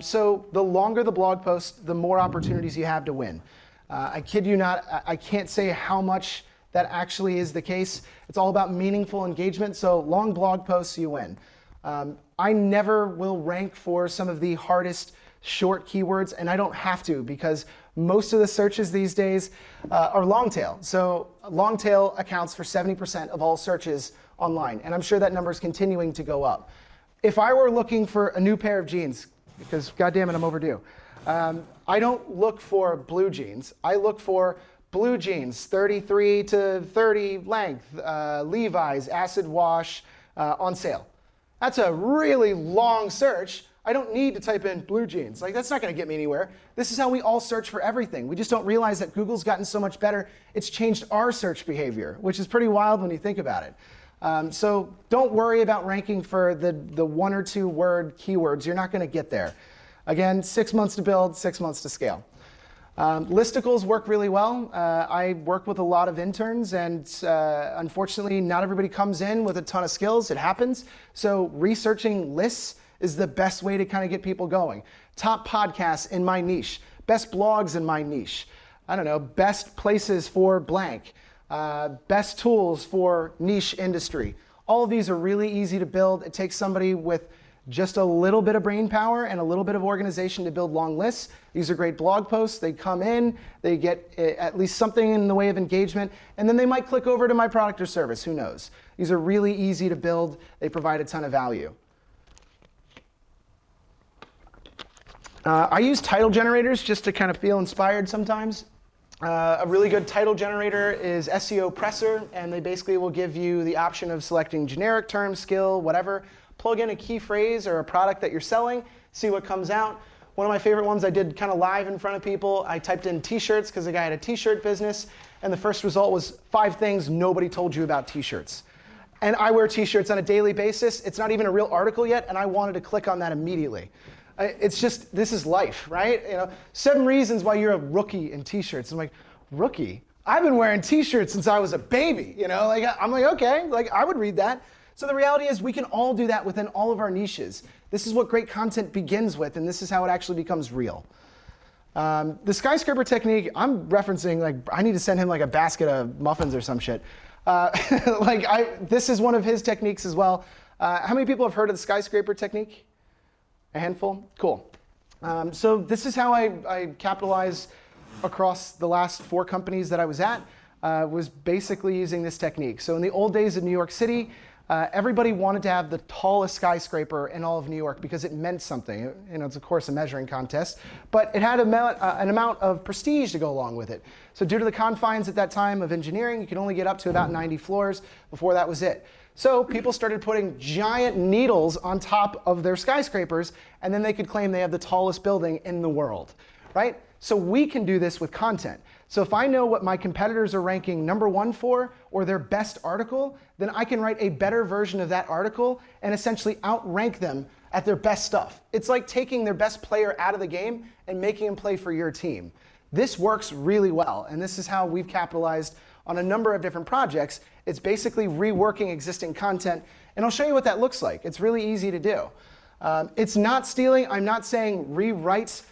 So the longer the blog post, the more opportunities you have to win. I kid you not, I can't say how much that actually is the case. It's all about meaningful engagement, so long blog posts, you win. I never will rank for some of the hardest short keywords, and I don't have to, because most of the searches these days are long tail. So long tail accounts for 70% of all searches online, and I'm sure that number is continuing to go up. If I were looking for a new pair of jeans, because goddammit, I'm overdue, I don't look for blue jeans. I look for blue jeans, 33 to 30 length, Levi's, acid wash, on sale. That's a really long search. I don't need to type in blue jeans. Like, that's not going to get me anywhere. This is how we all search for everything. We just don't realize that Google's gotten so much better. It's changed our search behavior, which is pretty wild when you think about it. So don't worry about ranking for the 1 or 2 word keywords. You're not going to get there. Again, 6 months to build, 6 months to scale. Listicles work really well. I work with a lot of interns, and unfortunately, not everybody comes in with a ton of skills. It happens. So researching lists is the best way to kind of get people going. Top podcasts in my niche, best blogs in my niche, I don't know, best places for blank, best tools for niche industry. All of these are really easy to build. It takes somebody with just a little bit of brain power and a little bit of organization to build long lists. These are great blog posts. They come in, they get at least something in the way of engagement, and then they might click over to my product or service, who knows. These are really easy to build. They provide a ton of value. I use title generators just to kind of feel inspired sometimes. A really good title generator is SEO Presser, and they basically will give you the option of selecting generic term, skill, whatever. Plug in a key phrase or a product that you're selling, see what comes out. One of my favorite ones I did kind of live in front of people, I typed in t-shirts because the guy had a t-shirt business, and the first result was 5 things nobody told you about t-shirts. And I wear t-shirts on a daily basis. It's not even a real article yet, and I wanted to click on that immediately. It's just, this is life, right? 7 reasons why you're a rookie in t-shirts. I'm like, rookie? I've been wearing t-shirts since I was a baby, I'm like, okay, I would read that. So the reality is we can all do that within all of our niches. This is what great content begins with, and this is how it actually becomes real. The skyscraper technique, I'm referencing, I need to send him a basket of muffins or some shit. This is one of his techniques as well. How many people have heard of the skyscraper technique? A handful? Cool. So this is how I capitalize across the last 4 companies that I was at, was basically using this technique. So in the old days of New York City, everybody wanted to have the tallest skyscraper in all of New York because it meant something. It's of course a measuring contest, but it had an amount of prestige to go along with it. So due to the confines at that time of engineering, you could only get up to about 90 floors. Before that was it. So people started putting giant needles on top of their skyscrapers, and then they could claim they have the tallest building in the world, right? So we can do this with content. So if I know what my competitors are ranking #1 for, or their best article, then I can write a better version of that article and essentially outrank them at their best stuff. It's like taking their best player out of the game and making him play for your team. This works really well, and this is how we've capitalized on a number of different projects. It's basically reworking existing content, and I'll show you what that looks like. It's really easy to do. It's not stealing. I'm not saying rewrite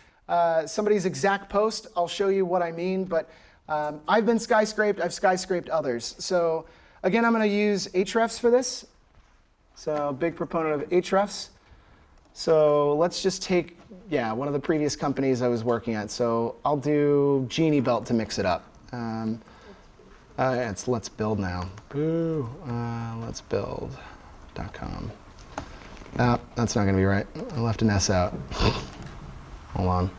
somebody's exact post. I'll show you what I mean, but I've been skyscraped. I've skyscraped others. So again, I'm going to use Ahrefs for this. So big proponent of Ahrefs. So let's just take, one of the previous companies I was working at. So I'll do Genie Belt to mix it up. It's Let's Build now. Boo. Let'sbuild.com. That's not going to be right. I left an S out. Hold on.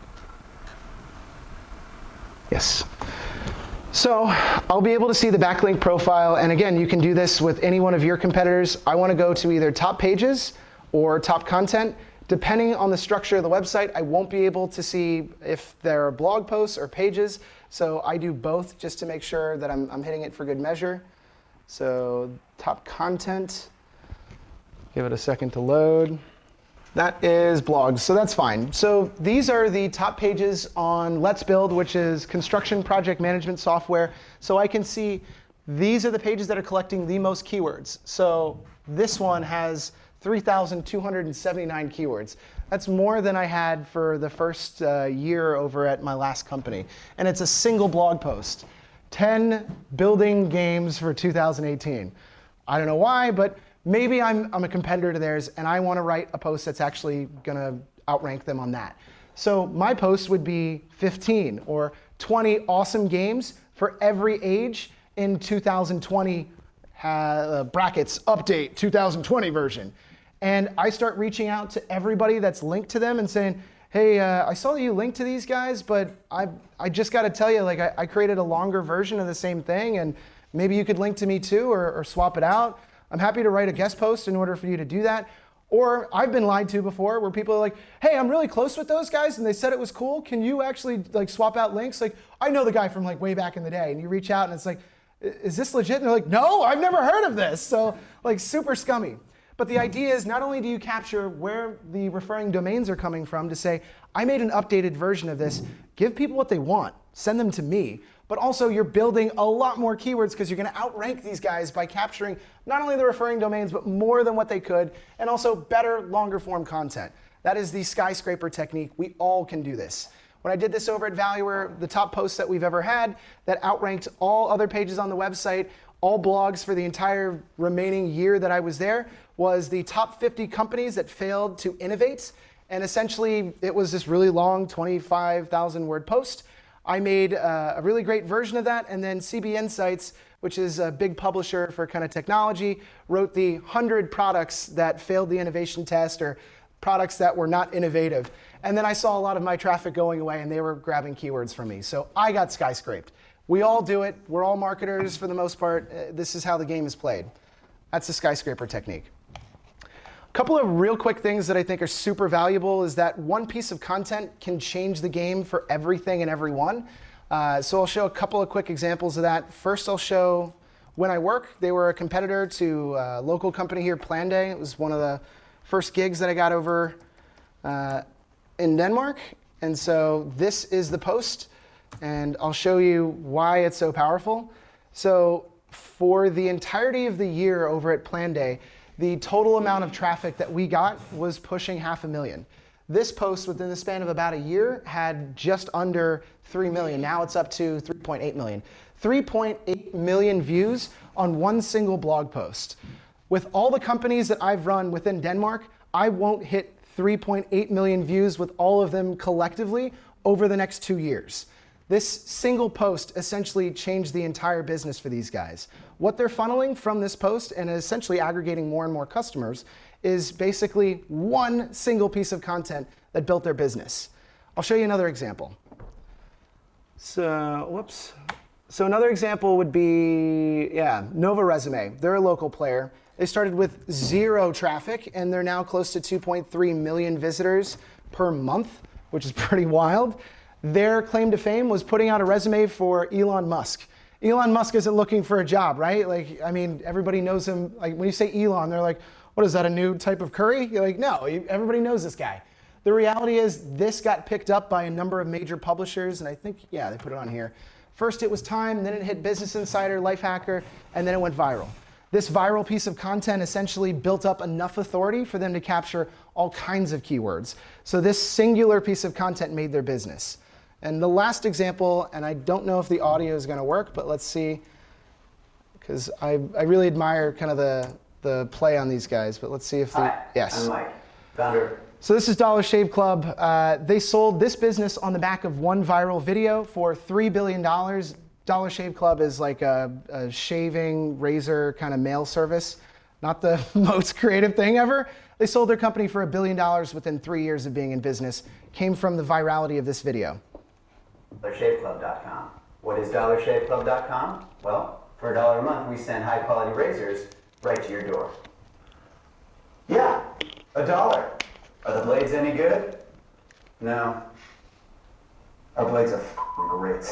Yes. So I'll be able to see the backlink profile. And again, you can do this with any one of your competitors. I want to go to either top pages or top content. Depending on the structure of the website, I won't be able to see if there are blog posts or pages. So I do both just to make sure that I'm hitting it for good measure. So top content, give it a second to load. That is blogs, so that's fine. So these are the top pages on Let's Build, which is construction project management software. So I can see these are the pages that are collecting the most keywords. So this one has 3,279 keywords. That's more than I had for the first year over at my last company. And it's a single blog post. 10 building games for 2018. I don't know why, but maybe I'm a competitor to theirs and I want to write a post that's actually going to outrank them on that. So my post would be 15 or 20 awesome games for every age in 2020 brackets update 2020 version. And I start reaching out to everybody that's linked to them and saying, hey, I saw that you linked to these guys, but I just got to tell you, like I created a longer version of the same thing, and maybe you could link to me too, or swap it out. I'm happy to write a guest post in order for you to do that. Or I've been lied to before where people are like, hey, I'm really close with those guys and they said it was cool. Can you actually like swap out links? Like, I know the guy from like way back in the day, and you reach out and it's like, is this legit? And they're like, no, I've never heard of this. So like super scummy. But the idea is not only do you capture where the referring domains are coming from to say, I made an updated version of this, give people what they want, send them to me, but also you're building a lot more keywords because you're going to outrank these guys by capturing not only the referring domains, but more than what they could, and also better, longer form content. That is the skyscraper technique. We all can do this. When I did this over at Valuer, the top posts that we've ever had that outranked all other pages on the website, all blogs for the entire remaining year that I was there, was the top 50 companies that failed to innovate. And essentially, it was this really long 25,000 word post. I made a really great version of that, and then CB Insights, which is a big publisher for kind of technology, wrote the 100 products that failed the innovation test or products that were not innovative. And then I saw a lot of my traffic going away, and they were grabbing keywords from me. So I got skyscraped. We all do it. We're all marketers for the most part. This is how the game is played. That's the skyscraper technique. A couple of real quick things that I think are super valuable is that one piece of content can change the game for everything and everyone. So I'll show a couple of quick examples of that. First, I'll show When I Work. They were a competitor to a local company here, Planday. It was one of the first gigs that I got over in Denmark. And so this is the post, and I'll show you why it's so powerful. So for the entirety of the year over at Planday, the total amount of traffic that we got was pushing 500,000. This post within the span of about a year had just under 3 million. Now it's up to 3.8 million. 3.8 million views on one single blog post. With all the companies that I've run within Denmark, I won't hit 3.8 million views with all of them collectively over the next 2 years. This single post essentially changed the entire business for these guys. What they're funneling from this post and essentially aggregating more and more customers is basically one single piece of content that built their business. I'll show you another example. So another example would be, Nova Resume. They're a local player. They started with 0 traffic, and they're now close to 2.3 million visitors per month, which is pretty wild. Their claim to fame was putting out a resume for Elon Musk. Elon Musk isn't looking for a job, right? Like, I mean, everybody knows him. Like, when you say Elon, they're like, what is that, a new type of curry? You're like, no, everybody knows this guy. The reality is this got picked up by a number of major publishers, and I think, they put it on here. First it was Time, then it hit Business Insider, Lifehacker, and then it went viral. This viral piece of content essentially built up enough authority for them to capture all kinds of keywords. So this singular piece of content made their business. And the last example, and I don't know if the audio is going to work, but let's see, because I really admire kind of the play on these guys, but let's see if yes. I'm Mike, founder. So this is Dollar Shave Club. They sold this business on the back of one viral video for $3 billion. Dollar Shave Club is like a shaving razor kind of mail service. Not the most creative thing ever. They sold their company for $1 billion within 3 years of being in business. Came from the virality of this video. DollarShaveClub.com. What is DollarShaveClub.com? Well, for $1 a month, we send high-quality razors right to your door. Yeah, $1. Are the blades any good? No. Our blades are great.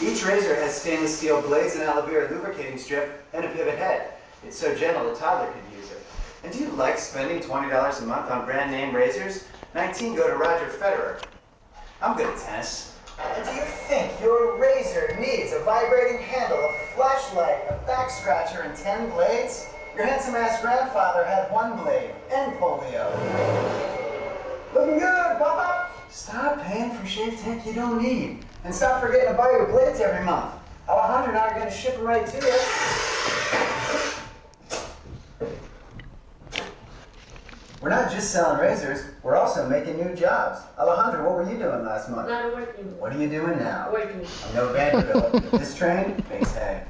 Each razor has stainless steel blades, an aloe vera lubricating strip, and a pivot head. It's so gentle a toddler could use it. And do you like spending $20 a month on brand name razors? 19 go to Roger Federer. I'm good at tennis. And do you think your razor needs a vibrating handle, a flashlight, a back scratcher, and 10 blades? Your handsome-ass grandfather had 1 blade and polio. Looking good, Papa! Stop paying for shave tech you don't need. And stop forgetting to buy your blades every month. Alejandro and I are going to ship them right to you. We're not just selling razors, we're also making new jobs. Alejandro, what were you doing last month? Not working. What are you doing now? Working. I'm no Vanderbilt, but this train makes hay.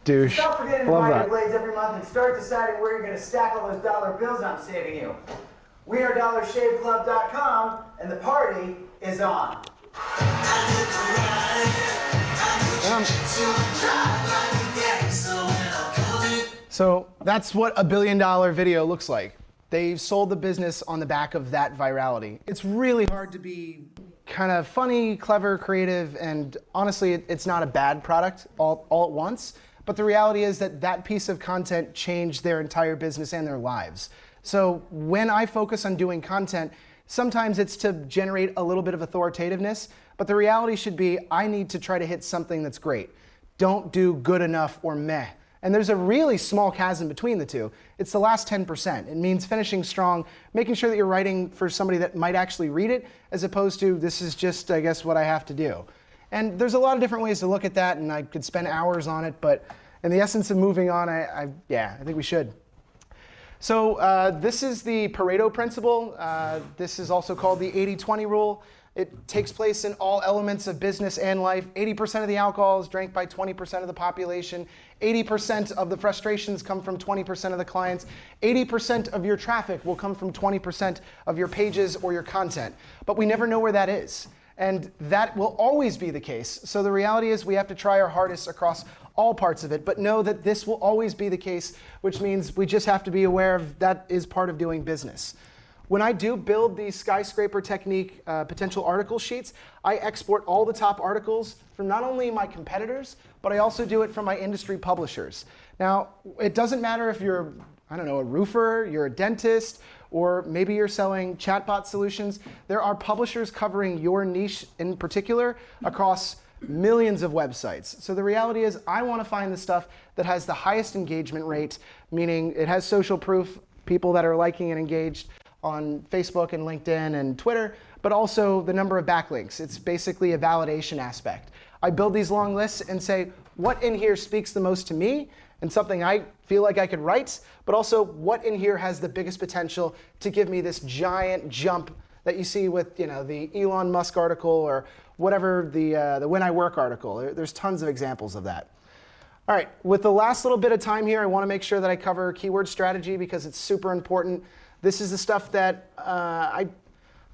Douche. Stop forgetting to Love buy your that. blades every month and start deciding where you're going to stack all those dollar bills I'm saving you. We are DollarShaveClub.com, and the party is on. So that's what a $1 billion video looks like. They've sold the business on the back of that virality. It's really hard to be kind of funny, clever, creative, and honestly, it's not a bad product all at once. But the reality is that that piece of content changed their entire business and their lives. So when I focus on doing content, sometimes it's to generate a little bit of authoritativeness, but the reality should be I need to try to hit something that's great. Don't do good enough or meh. And there's a really small chasm between the two. It's the last 10%. It means finishing strong, making sure that you're writing for somebody that might actually read it, as opposed to this is just, I guess, what I have to do. And there's a lot of different ways to look at that, and I could spend hours on it, but in the essence of moving on, I think we should. So this is the Pareto principle. This is also called the 80-20 rule. It takes place in all elements of business and life. 80% of the alcohol is drank by 20% of the population. 80% of the frustrations come from 20% of the clients. 80% of your traffic will come from 20% of your pages or your content. But we never know where that is. And that will always be the case. So the reality is we have to try our hardest across all parts of it, but know that this will always be the case, which means we just have to be aware of that is part of doing business. When I do build the skyscraper technique potential article sheets, I export all the top articles from not only my competitors, but I also do it from my industry publishers. Now, it doesn't matter if you're, I don't know, a roofer, you're a dentist, or maybe you're selling chatbot solutions. There are publishers covering your niche in particular across millions of websites. So the reality is I want to find the stuff that has the highest engagement rate, meaning it has social proof, people that are liking and engaged on Facebook and LinkedIn and Twitter, but also the number of backlinks. It's basically a validation aspect. I build these long lists and say, what in here speaks the most to me and something I feel like I could write, but also what in here has the biggest potential to give me this giant jump that you see with the Elon Musk article or whatever the When I Work article. There's tons of examples of that. All right, with the last little bit of time here, I want to make sure that I cover keyword strategy because it's super important. This is the stuff that I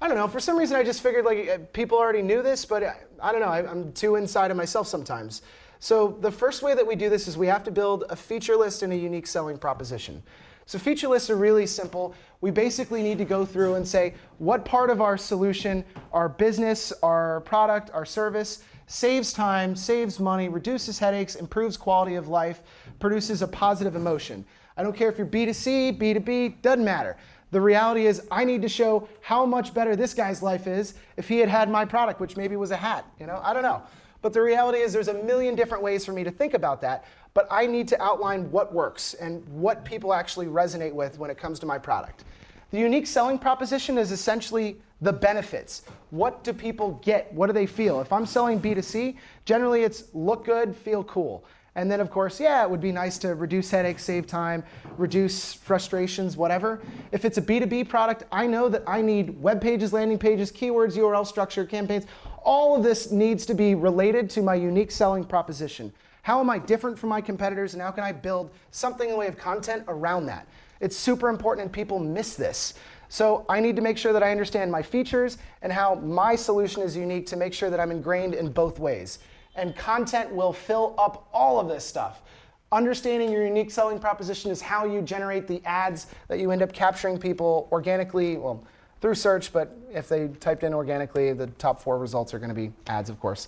don't know, for some reason I just figured like people already knew this, but I don't know, I'm too inside of myself sometimes. So the first way that we do this is we have to build a feature list and a unique selling proposition. So feature lists are really simple. We basically need to go through and say what part of our solution, our business, our product, our service saves time, saves money, reduces headaches, improves quality of life, produces a positive emotion. I don't care if you're B2C, B2B, doesn't matter. The reality is I need to show how much better this guy's life is if he had had my product, which maybe was a hat. I don't know. But the reality is there's a million different ways for me to think about that. But I need to outline what works and what people actually resonate with when it comes to my product. The unique selling proposition is essentially the benefits. What do people get? What do they feel? If I'm selling B2C, generally it's look good, feel cool. And then, of course, yeah, it would be nice to reduce headaches, save time, reduce frustrations, whatever. If it's a B2B product, I know that I need web pages, landing pages, keywords, URL structure, campaigns. All of this needs to be related to my unique selling proposition. How am I different from my competitors, and how can I build something in the way of content around that? It's super important, and people miss this. So I need to make sure that I understand my features and how my solution is unique to make sure that I'm ingrained in both ways. And content will fill up all of this stuff. Understanding your unique selling proposition is how you generate the ads that you end up capturing people organically, well, through search, but if they typed in organically, the top 4 results are going to be ads, of course.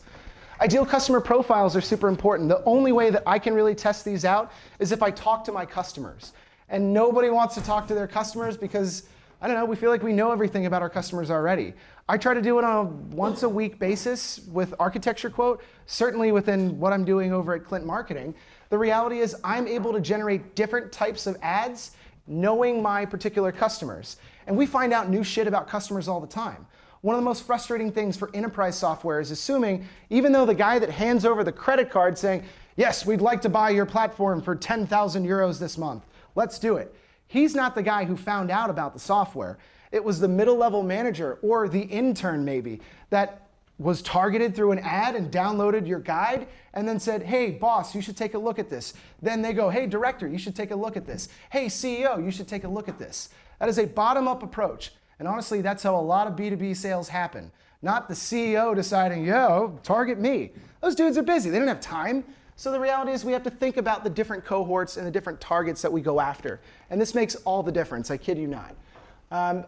Ideal customer profiles are super important. The only way that I can really test these out is if I talk to my customers. And nobody wants to talk to their customers because, I don't know, we feel like we know everything about our customers already. I try to do it on a once a week basis with Architecture Quote, certainly within what I'm doing over at Clint Marketing. The reality is I'm able to generate different types of ads knowing my particular customers. And we find out new shit about customers all the time. One of the most frustrating things for enterprise software is assuming, even though the guy that hands over the credit card saying, yes, we'd like to buy your platform for 10,000 euros this month, let's do it. He's not the guy who found out about the software. It was the middle-level manager or the intern maybe that was targeted through an ad and downloaded your guide and then said, hey, boss, you should take a look at this. Then they go, hey, director, you should take a look at this. Hey, CEO, you should take a look at this. That is a bottom-up approach. And honestly, that's how a lot of B2B sales happen. Not the CEO deciding, yo, target me. Those dudes are busy. They don't have time. So the reality is we have to think about the different cohorts and the different targets that we go after. And this makes all the difference, I kid you not.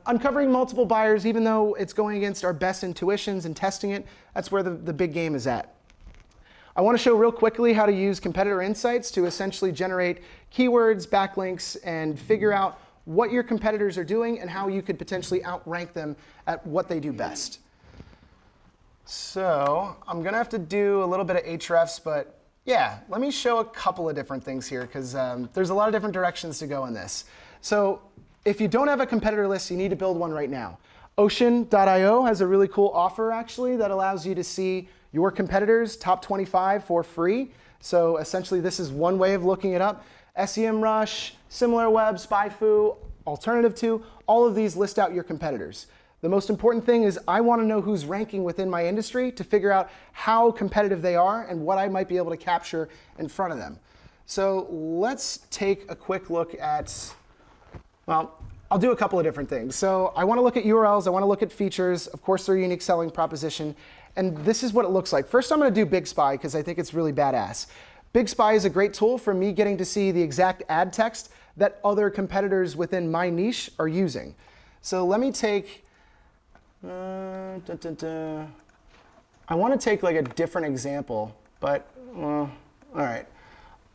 Uncovering multiple buyers, even though it's going against our best intuitions and testing it, that's where the big game is at. I want to show real quickly how to use competitor insights to essentially generate keywords, backlinks, and figure out what your competitors are doing and how you could potentially outrank them at what they do best. So I'm going to have to do a little bit of Ahrefs, but yeah, let me show a couple of different things here because there's a lot of different directions to go in this. So if you don't have a competitor list, you need to build one right now. Ocean.io has a really cool offer actually that allows you to see your competitors, top 25 for free. So essentially this is one way of looking it up. SEMrush, SimilarWeb, SpyFu, Alternative2, all of these list out your competitors. The most important thing is I want to know who's ranking within my industry to figure out how competitive they are and what I might be able to capture in front of them. So let's take a quick look at, well, I'll do a couple of different things. So I want to look at URLs, I want to look at features, of course their unique selling proposition, and this is what it looks like. First I'm going to do Big Spy because I think it's really badass. Big Spy is a great tool for me getting to see the exact ad text that other competitors within my niche are using. So let me take, I want to take like a different example, but all right.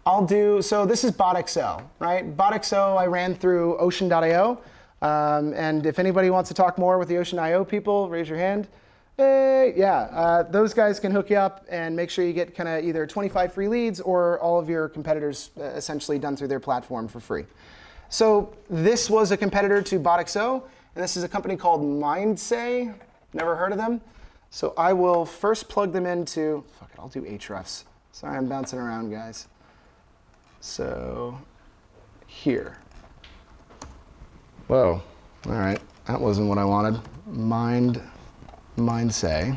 I'll do, so this is BotXO, right? BotXO I ran through Ocean.io, and if anybody wants to talk more with the Ocean.io people, raise your hand. Those guys can hook you up and make sure you get kind of either 25 free leads or all of your competitors essentially done through their platform for free. So this was a competitor to BotXO, and this is a company called Mindsay. Never heard of them. So I will first plug them into, fuck it, I'll do Ahrefs. Sorry, I'm bouncing around, guys. So here. Whoa, all right, that wasn't what I wanted. Mindsay.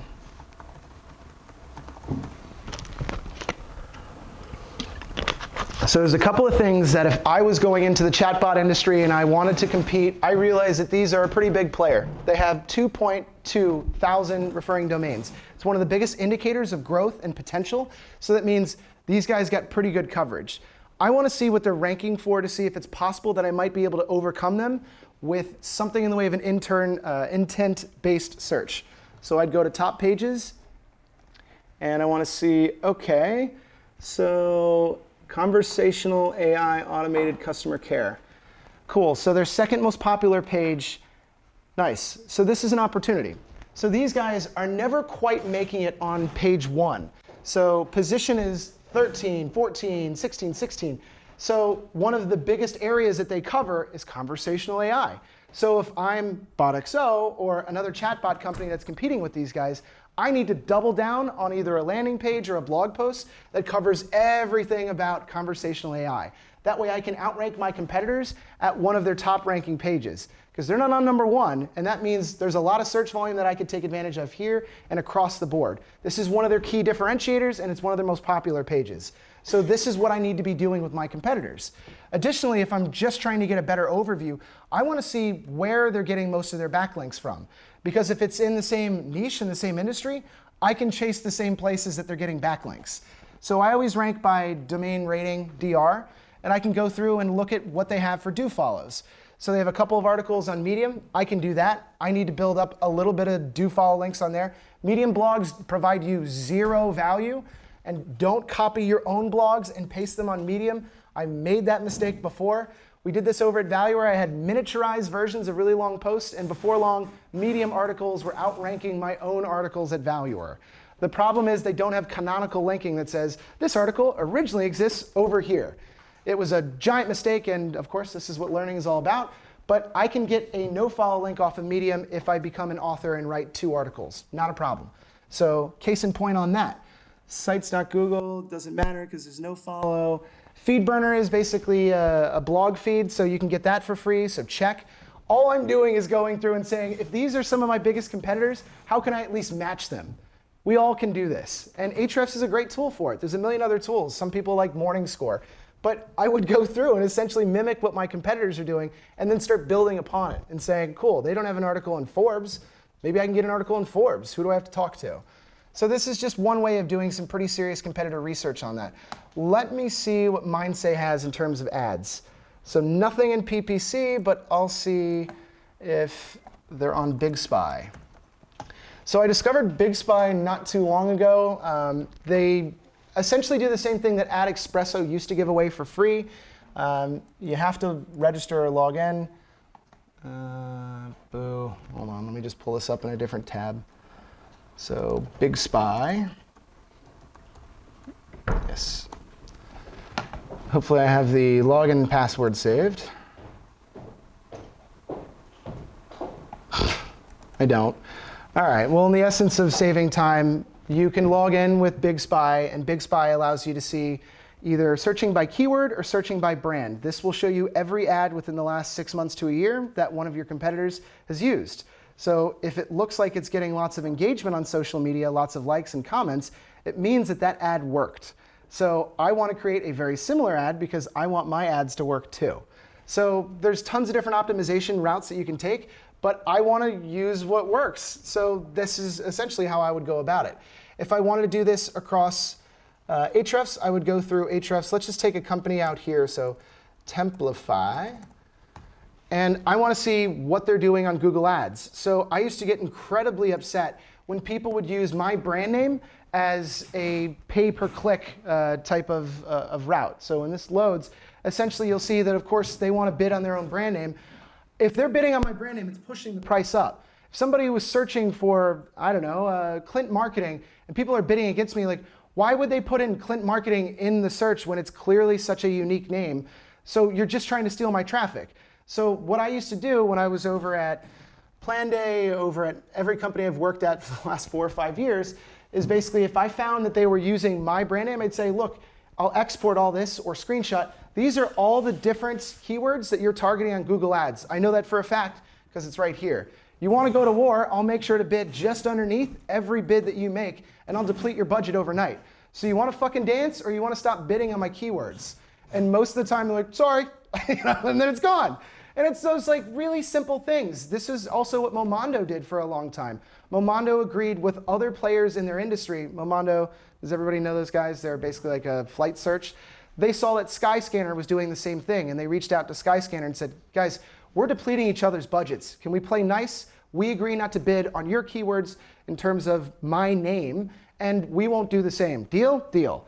So there's a couple of things that if I was going into the chatbot industry and I wanted to compete, I realized that these are a pretty big player. They have 2.2 thousand referring domains. It's one of the biggest indicators of growth and potential. So that means these guys got pretty good coverage. I want to see what they're ranking for to see if it's possible that I might be able to overcome them with something in the way of an intent-based search. So I'd go to top pages, and I want to see, okay, so conversational AI automated customer care. Cool, so their second most popular page, nice. So this is an opportunity. So these guys are never quite making it on page 1. So position is 13, 14, 16, 16. So one of the biggest areas that they cover is conversational AI. So if I'm BotXO or another chatbot company that's competing with these guys, I need to double down on either a landing page or a blog post that covers everything about conversational AI. That way I can outrank my competitors at one of their top ranking pages, because they're not on number 1, and that means there's a lot of search volume that I could take advantage of here and across the board. This is one of their key differentiators, and it's one of their most popular pages. So this is what I need to be doing with my competitors. Additionally, if I'm just trying to get a better overview, I want to see where they're getting most of their backlinks from. Because if it's in the same niche, in the same industry, I can chase the same places that they're getting backlinks. So I always rank by domain rating, DR, and I can go through and look at what they have for do follows. So they have a couple of articles on Medium. I can do that. I need to build up a little bit of do follow links on there. Medium blogs provide you 0 value, and don't copy your own blogs and paste them on Medium. I made that mistake before. We did this over at Valuer. I had miniaturized versions of really long posts, and before long, Medium articles were outranking my own articles at Valuer. The problem is they don't have canonical linking that says, this article originally exists over here. It was a giant mistake, and of course, this is what learning is all about. But I can get a no-follow link off of Medium if I become an author and write 2 articles. Not a problem. So case in point on that. Sites.google doesn't matter because there's no follow. FeedBurner is basically a blog feed, so you can get that for free, so check. All I'm doing is going through and saying, if these are some of my biggest competitors, how can I at least match them? We all can do this. And Ahrefs is a great tool for it. There's a million other tools. Some people like Morningscore. But I would go through and essentially mimic what my competitors are doing and then start building upon it and saying, cool, they don't have an article in Forbes. Maybe I can get an article in Forbes. Who do I have to talk to? So this is just one way of doing some pretty serious competitor research on that. Let me see what Mindsay has in terms of ads. So nothing in PPC, but I'll see if they're on Big Spy. So I discovered Big Spy not too long ago. They essentially do the same thing that AdExpresso used to give away for free. You have to register or log in. Boo. Hold on, let me just pull this up in a different tab. So Big Spy. Yes. Hopefully I have the login password saved. I don't. All right, well, in the essence of saving time, you can log in with Big Spy, and Big Spy allows you to see either searching by keyword or searching by brand. This will show you every ad within the last 6 months to a year that one of your competitors has used. So if it looks like it's getting lots of engagement on social media, lots of likes and comments, it means that that ad worked. So I want to create a very similar ad because I want my ads to work too. So there's tons of different optimization routes that you can take, but I want to use what works. So this is essentially how I would go about it. If I wanted to do this across Ahrefs, I would go through Ahrefs. Let's just take a company out here. So Templify. And I want to see what they're doing on Google Ads. So I used to get incredibly upset when people would use my brand name as a pay-per-click type of route. So when this loads, essentially you'll see that, of course, they want to bid on their own brand name. If they're bidding on my brand name, it's pushing the price up. If somebody was searching for, I don't know, Clint Marketing, and people are bidding against me, like, why would they put in Clint Marketing in the search when it's clearly such a unique name? So you're just trying to steal my traffic. So what I used to do when I was over at Planday, over at every company I've worked at for the last 4 or 5 years, is basically if I found that they were using my brand name, I'd say, look, I'll export all this or screenshot. These are all the different keywords that you're targeting on Google Ads. I know that for a fact because it's right here. You want to go to war, I'll make sure to bid just underneath every bid that you make, and I'll deplete your budget overnight. So you want to fucking dance or you want to stop bidding on my keywords? And most of the time they're like, sorry, and then it's gone. And it's those like really simple things. This is also what Momondo did for a long time. Momondo agreed with other players in their industry. Momondo, does everybody know those guys? They're basically like a flight search. They saw that Skyscanner was doing the same thing, and they reached out to Skyscanner and said, guys, we're depleting each other's budgets. Can we play nice? We agree not to bid on your keywords in terms of my name, and we won't do the same. Deal? Deal.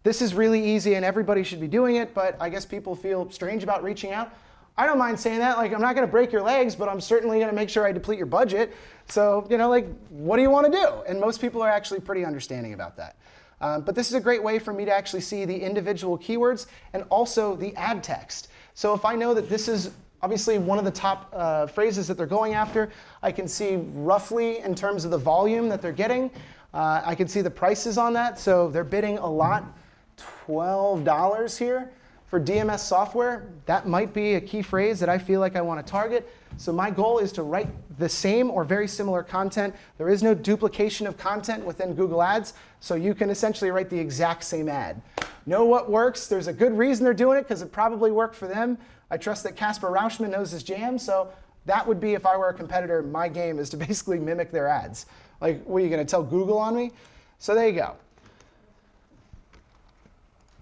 This is really easy, and everybody should be doing it, but I guess people feel strange about reaching out. I don't mind saying that. Like, I'm not going to break your legs, but I'm certainly going to make sure I deplete your budget. So, you know, like, what do you want to do? And most people are actually pretty understanding about that. But this is a great way for me to actually see the individual keywords and also the ad text. So if I know that this is obviously one of the top phrases that they're going after, I can see roughly in terms of the volume that they're getting. I can see the prices on that. So they're bidding a lot, $12 here. For DMS software, that might be a key phrase that I feel like I want to target. So my goal is to write the same or very similar content. There is no duplication of content within Google Ads, so you can essentially write the exact same ad. Know what works. There's a good reason they're doing it because it probably worked for them. I trust that Casper Rauschman knows his jam, so that would be, if I were a competitor, my game is to basically mimic their ads. Like, what, are you going to tell Google on me? So there you go.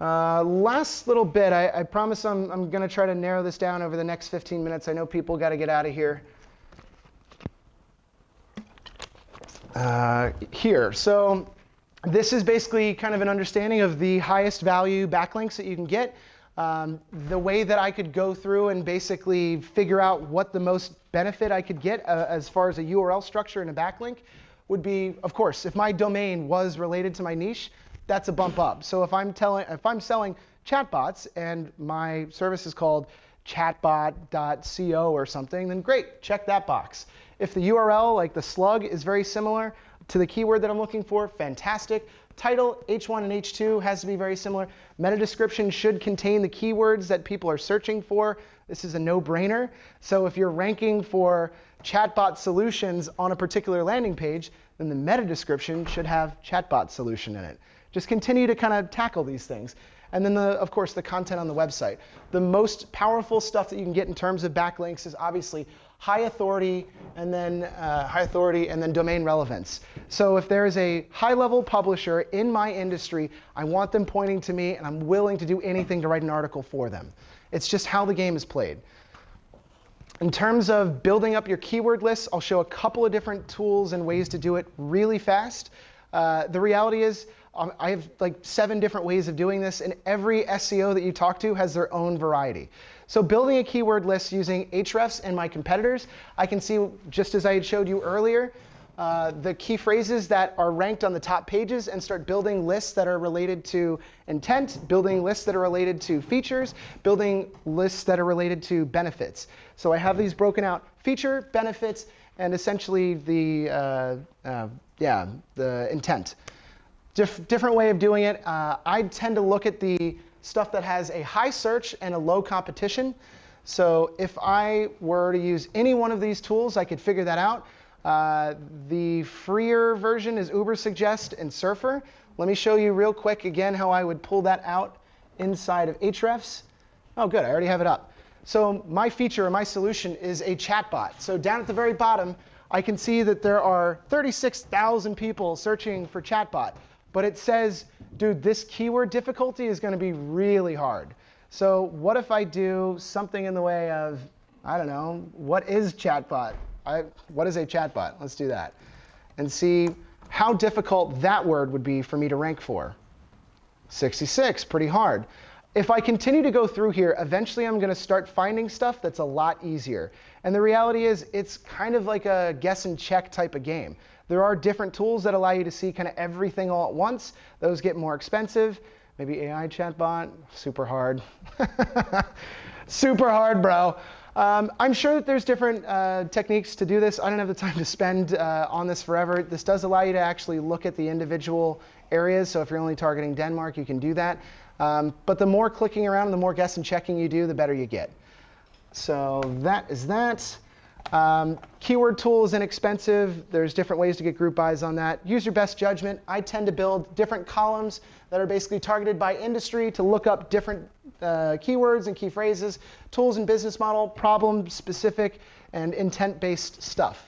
Last little bit. I promise I'm going to try to narrow this down over the next 15 minutes. I know people got to get out of here. Here. So this is basically kind of an understanding of the highest value backlinks that you can get. The way that I could go through and basically figure out what the most benefit I could get as far as a URL structure and a backlink would be, of course, if my domain was related to my niche, that's a bump up. So if I'm selling chatbots and my service is called chatbot.co or something, then great, check that box. If the URL, like the slug, is very similar to the keyword that I'm looking for, fantastic. Title, H1 and H2 has to be very similar. Meta description should contain the keywords that people are searching for. This is a no-brainer. So if you're ranking for chatbot solutions on a particular landing page, then the meta description should have chatbot solution in it. Just continue to kind of tackle these things. And then, of course, the content on the website. The most powerful stuff that you can get in terms of backlinks is obviously high authority and then domain relevance. So if there is a high-level publisher in my industry, I want them pointing to me, and I'm willing to do anything to write an article for them. It's just how the game is played. In terms of building up your keyword lists, I'll show a couple of different tools and ways to do it really fast. The reality is, I have like 7 different ways of doing this, and every SEO that you talk to has their own variety. So building a keyword list using Ahrefs and my competitors, I can see, just as I had showed you earlier, the key phrases that are ranked on the top pages and start building lists that are related to intent, building lists that are related to features, building lists that are related to benefits. So I have these broken out: feature, benefits, and essentially the intent. Different way of doing it. I tend to look at the stuff that has a high search and a low competition. So if I were to use any one of these tools, I could figure that out. The freer version is Ubersuggest and Surfer. Let me show you real quick again how I would pull that out inside of Ahrefs. Oh, good, I already have it up. So my feature or my solution is a chatbot. So down at the very bottom, I can see that there are 36,000 people searching for chatbot. But it says, dude, this keyword difficulty is going to be really hard. So what if I do something in the way of, I don't know, what is chatbot? What is a chatbot? Let's do that. And see how difficult that word would be for me to rank for. 66, pretty hard. If I continue to go through here, eventually I'm going to start finding stuff that's a lot easier. And the reality is, it's kind of like a guess and check type of game. There are different tools that allow you to see kind of everything all at once. Those get more expensive. Maybe AI chatbot, super hard. Super hard, bro. I'm sure that there's different techniques to do this. I don't have the time to spend on this forever. This does allow you to actually look at the individual areas. So if you're only targeting Denmark, you can do that. But the more clicking around and the more guess and checking you do, the better you get. So that is that. Keyword tool is inexpensive. There's different ways to get group buys on that. Use your best judgment. I tend to build different columns that are basically targeted by industry to look up different keywords and key phrases, tools and business model, problem-specific, and intent-based stuff.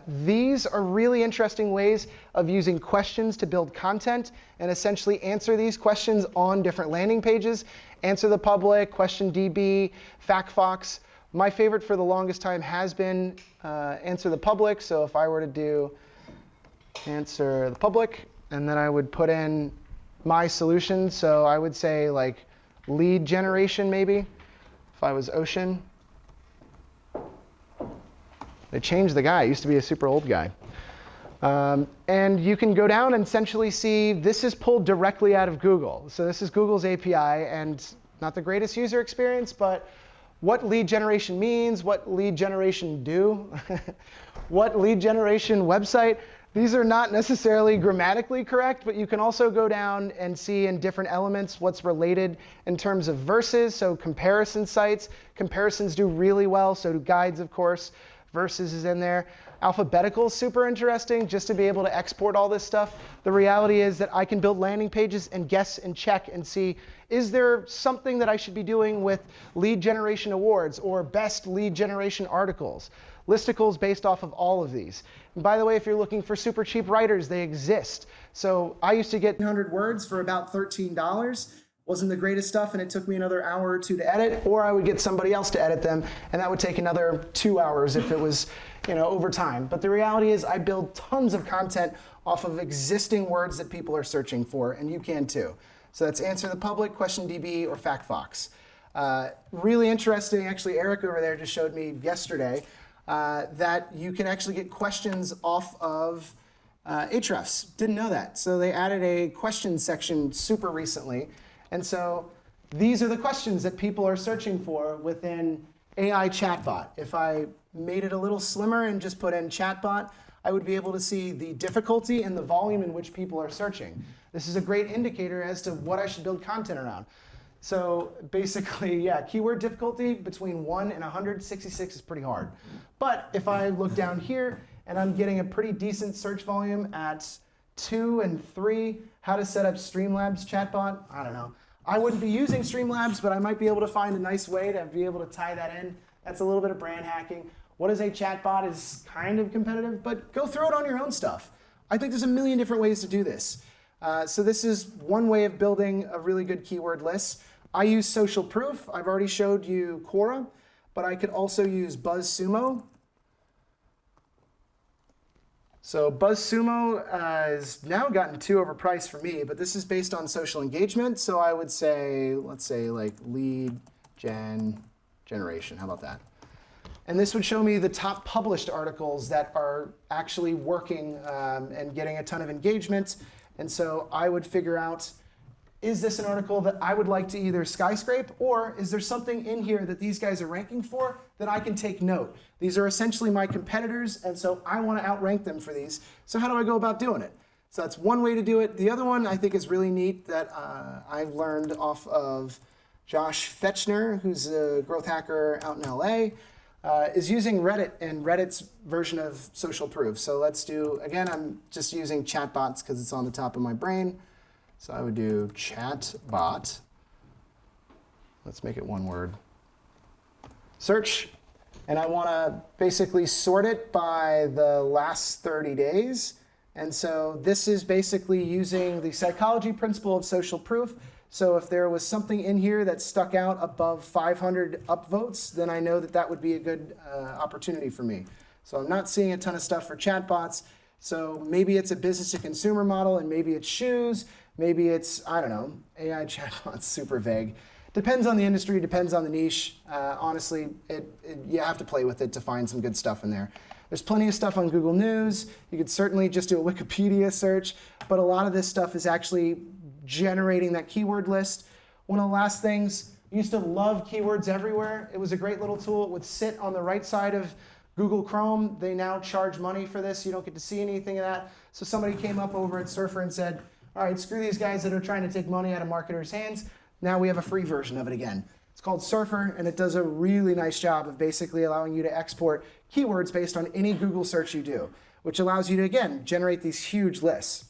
These are really interesting ways of using questions to build content and essentially answer these questions on different landing pages. Answer the Public, Question DB, FactFox. My favorite for the longest time has been Answer the Public. So if I were to do Answer the Public, and then I would put in my solution. So I would say like lead generation maybe, if I was Ocean. They changed the guy. It used to be a super old guy. And you can go down and essentially see this is pulled directly out of Google. So this is Google's API, and not the greatest user experience, but what lead generation means, what lead generation do, what lead generation website. These are not necessarily grammatically correct, but you can also go down and see in different elements what's related in terms of verses, so comparison sites. Comparisons do really well, so do guides, of course. Verses is in there. Alphabetical is super interesting, just to be able to export all this stuff. The reality is that I can build landing pages and guess and check and see, is there something that I should be doing with lead generation awards or best lead generation articles? Listicles based off of all of these. And by the way, if you're looking for super cheap writers, they exist. So I used to get 100 words for about $13. Well, wasn't the greatest stuff and it took me another hour or two to edit, or I would get somebody else to edit them and that would take another 2 hours if it was, over time. But the reality is I build tons of content off of existing words that people are searching for, and you can too. So that's Answer the Public, QuestionDB, or FactFox. Really interesting, actually Eric over there just showed me yesterday that you can actually get questions off of Ahrefs. Didn't know that. So they added a question section super recently. And so these are the questions that people are searching for within AI chatbot. If I made it a little slimmer and just put in chatbot, I would be able to see the difficulty and the volume in which people are searching. This is a great indicator as to what I should build content around. So basically, yeah, keyword difficulty between 1 and 166 is pretty hard. But if I look down here and I'm getting a pretty decent search volume at 2 and 3, how to set up Streamlabs chatbot, I don't know. I wouldn't be using Streamlabs, but I might be able to find a nice way to be able to tie that in. That's a little bit of brand hacking. What is a chatbot is kind of competitive, but go through it on your own stuff. I think there's a million different ways to do this. So this is one way of building a really good keyword list. I use Social Proof. I've already showed you Quora, but I could also use BuzzSumo. So BuzzSumo has now gotten too overpriced for me, but this is based on social engagement. So I would say, let's say like lead generation. How about that? And this would show me the top published articles that are actually working and getting a ton of engagement. And so I would figure out, is this an article that I would like to either skyscrape, or is there something in here that these guys are ranking for that I can take note? These are essentially my competitors, and so I want to outrank them for these. So how do I go about doing it? So that's one way to do it. The other one I think is really neat that I've learned off of Josh Fechner, who's a growth hacker out in LA, is using Reddit and Reddit's version of Social Proof. So let's do, again, I'm just using chatbots because it's on the top of my brain. So I would do chatbot. Let's make it one word. Search. And I want to basically sort it by the last 30 days. And so this is basically using the psychology principle of social proof. So if there was something in here that stuck out above 500 upvotes, then I know that that would be a good opportunity for me. So I'm not seeing a ton of stuff for chatbots. So maybe it's a business to consumer model, and maybe it's shoes. Maybe it's, I don't know, AI chatbots, super vague. Depends on the industry, depends on the niche. Honestly, you have to play with it to find some good stuff in there. There's plenty of stuff on Google News. You could certainly just do a Wikipedia search, but a lot of this stuff is actually generating that keyword list. One of the last things, I used to love keywords everywhere. It was a great little tool. It would sit on the right side of Google Chrome. They now charge money for this. You don't get to see anything of that. So somebody came up over at Surfer and said, all right, screw these guys that are trying to take money out of marketers' hands. Now we have a free version of it again. It's called Surfer, and it does a really nice job of basically allowing you to export keywords based on any Google search you do, which allows you to, again, generate these huge lists.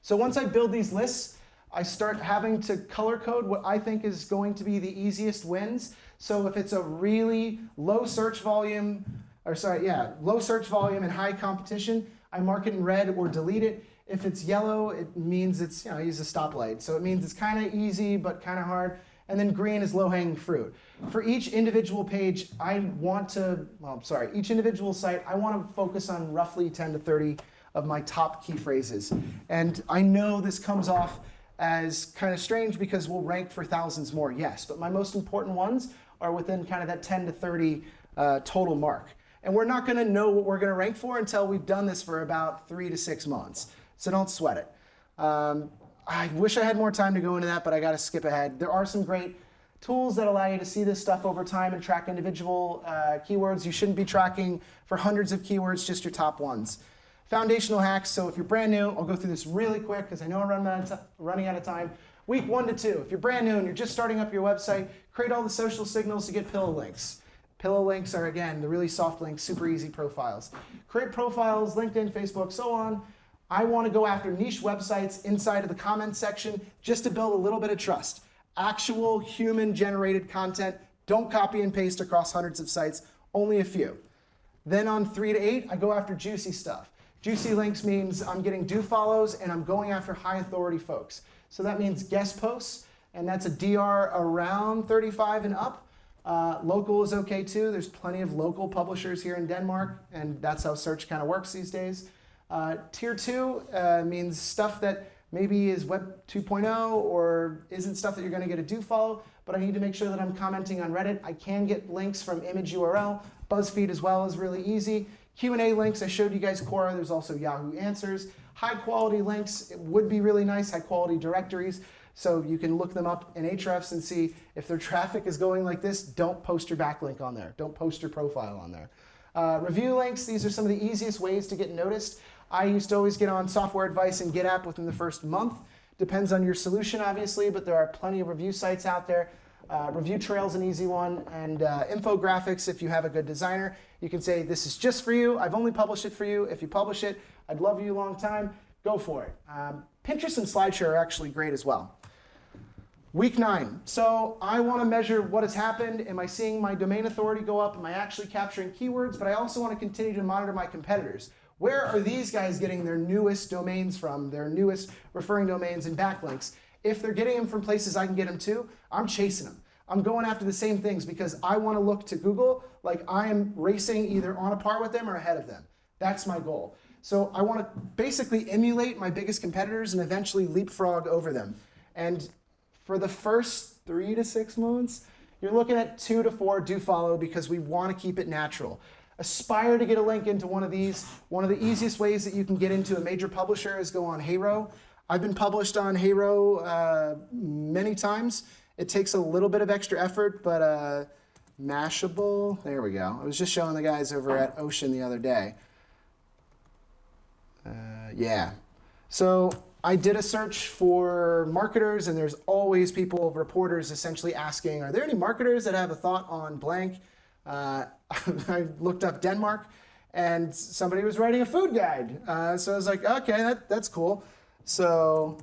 So once I build these lists, I start having to color code what I think is going to be the easiest wins. So if it's a really low search volume, low search volume and high competition, I mark it in red or delete it. If it's yellow, it means it's, I use a stoplight. So it means it's kind of easy, but kind of hard. And then green is low-hanging fruit. For each individual page, each individual site, I want to focus on roughly 10 to 30 of my top key phrases. And I know this comes off as kind of strange because we'll rank for thousands more, yes. But my most important ones are within kind of that 10 to 30 total mark. And we're not going to know what we're going to rank for until we've done this for about 3 to 6 months. So don't sweat it. I wish I had more time to go into that, but I got to skip ahead. There are some great tools that allow you to see this stuff over time and track individual keywords. You shouldn't be tracking for hundreds of keywords, just your top ones. Foundational hacks. So if you're brand new, I'll go through this really quick because I know I'm running out of time. Week 1 to 2. If you're brand new and you're just starting up your website, create all the social signals to get pillow links. Pillow links are, again, the really soft links, super easy profiles. Create profiles, LinkedIn, Facebook, so on. I want to go after niche websites inside of the comments section just to build a little bit of trust. Actual human-generated content. Don't copy and paste across hundreds of sites, only a few. Then on 3 to 8, I go after juicy stuff. Juicy links means I'm getting do follows and I'm going after high authority folks. So that means guest posts and that's a DR around 35 and up. Local is okay too. There's plenty of local publishers here in Denmark, and that's how search kind of works these days. Tier 2 means stuff that maybe is Web 2.0 or isn't stuff that you're going to get a do follow, but I need to make sure that I'm commenting on Reddit. I can get links from image URL. BuzzFeed as well is really easy. Q&A links, I showed you guys Quora. There's also Yahoo Answers. High quality links, it would be really nice, high quality directories. So you can look them up in Ahrefs and see if their traffic is going like this, don't post your backlink on there. Don't post your profile on there. Review links, these are some of the easiest ways to get noticed. I used to always get on Software Advice and GetApp within the first month. Depends on your solution, obviously, but there are plenty of review sites out there. Review Trail's an easy one, and infographics, if you have a good designer, you can say, this is just for you. I've only published it for you. If you publish it, I'd love you a long time. Go for it. Pinterest and SlideShare are actually great as well. Week 9. So I want to measure what has happened. Am I seeing my domain authority go up? Am I actually capturing keywords? But I also want to continue to monitor my competitors. Where are these guys getting their newest domains from, their newest referring domains and backlinks? If they're getting them from places I can get them to, I'm chasing them. I'm going after the same things because I want to look to Google like I am racing either on a par with them or ahead of them. That's my goal. So I want to basically emulate my biggest competitors and eventually leapfrog over them. And for the first 3 to 6 months, you're looking at 2 to 4 do follow because we want to keep it natural. Aspire to get a link into one of these. One of the easiest ways that you can get into a major publisher is go on Heyro. I've been published on Heyro many times. It takes a little bit of extra effort, but Mashable, there we go. I was just showing the guys over at Ocean the other day. Yeah. So I did a search for marketers, and there's always people, reporters, essentially asking, are there any marketers that have a thought on blank? I looked up Denmark, and somebody was writing a food guide. So I was like, okay, that's cool. So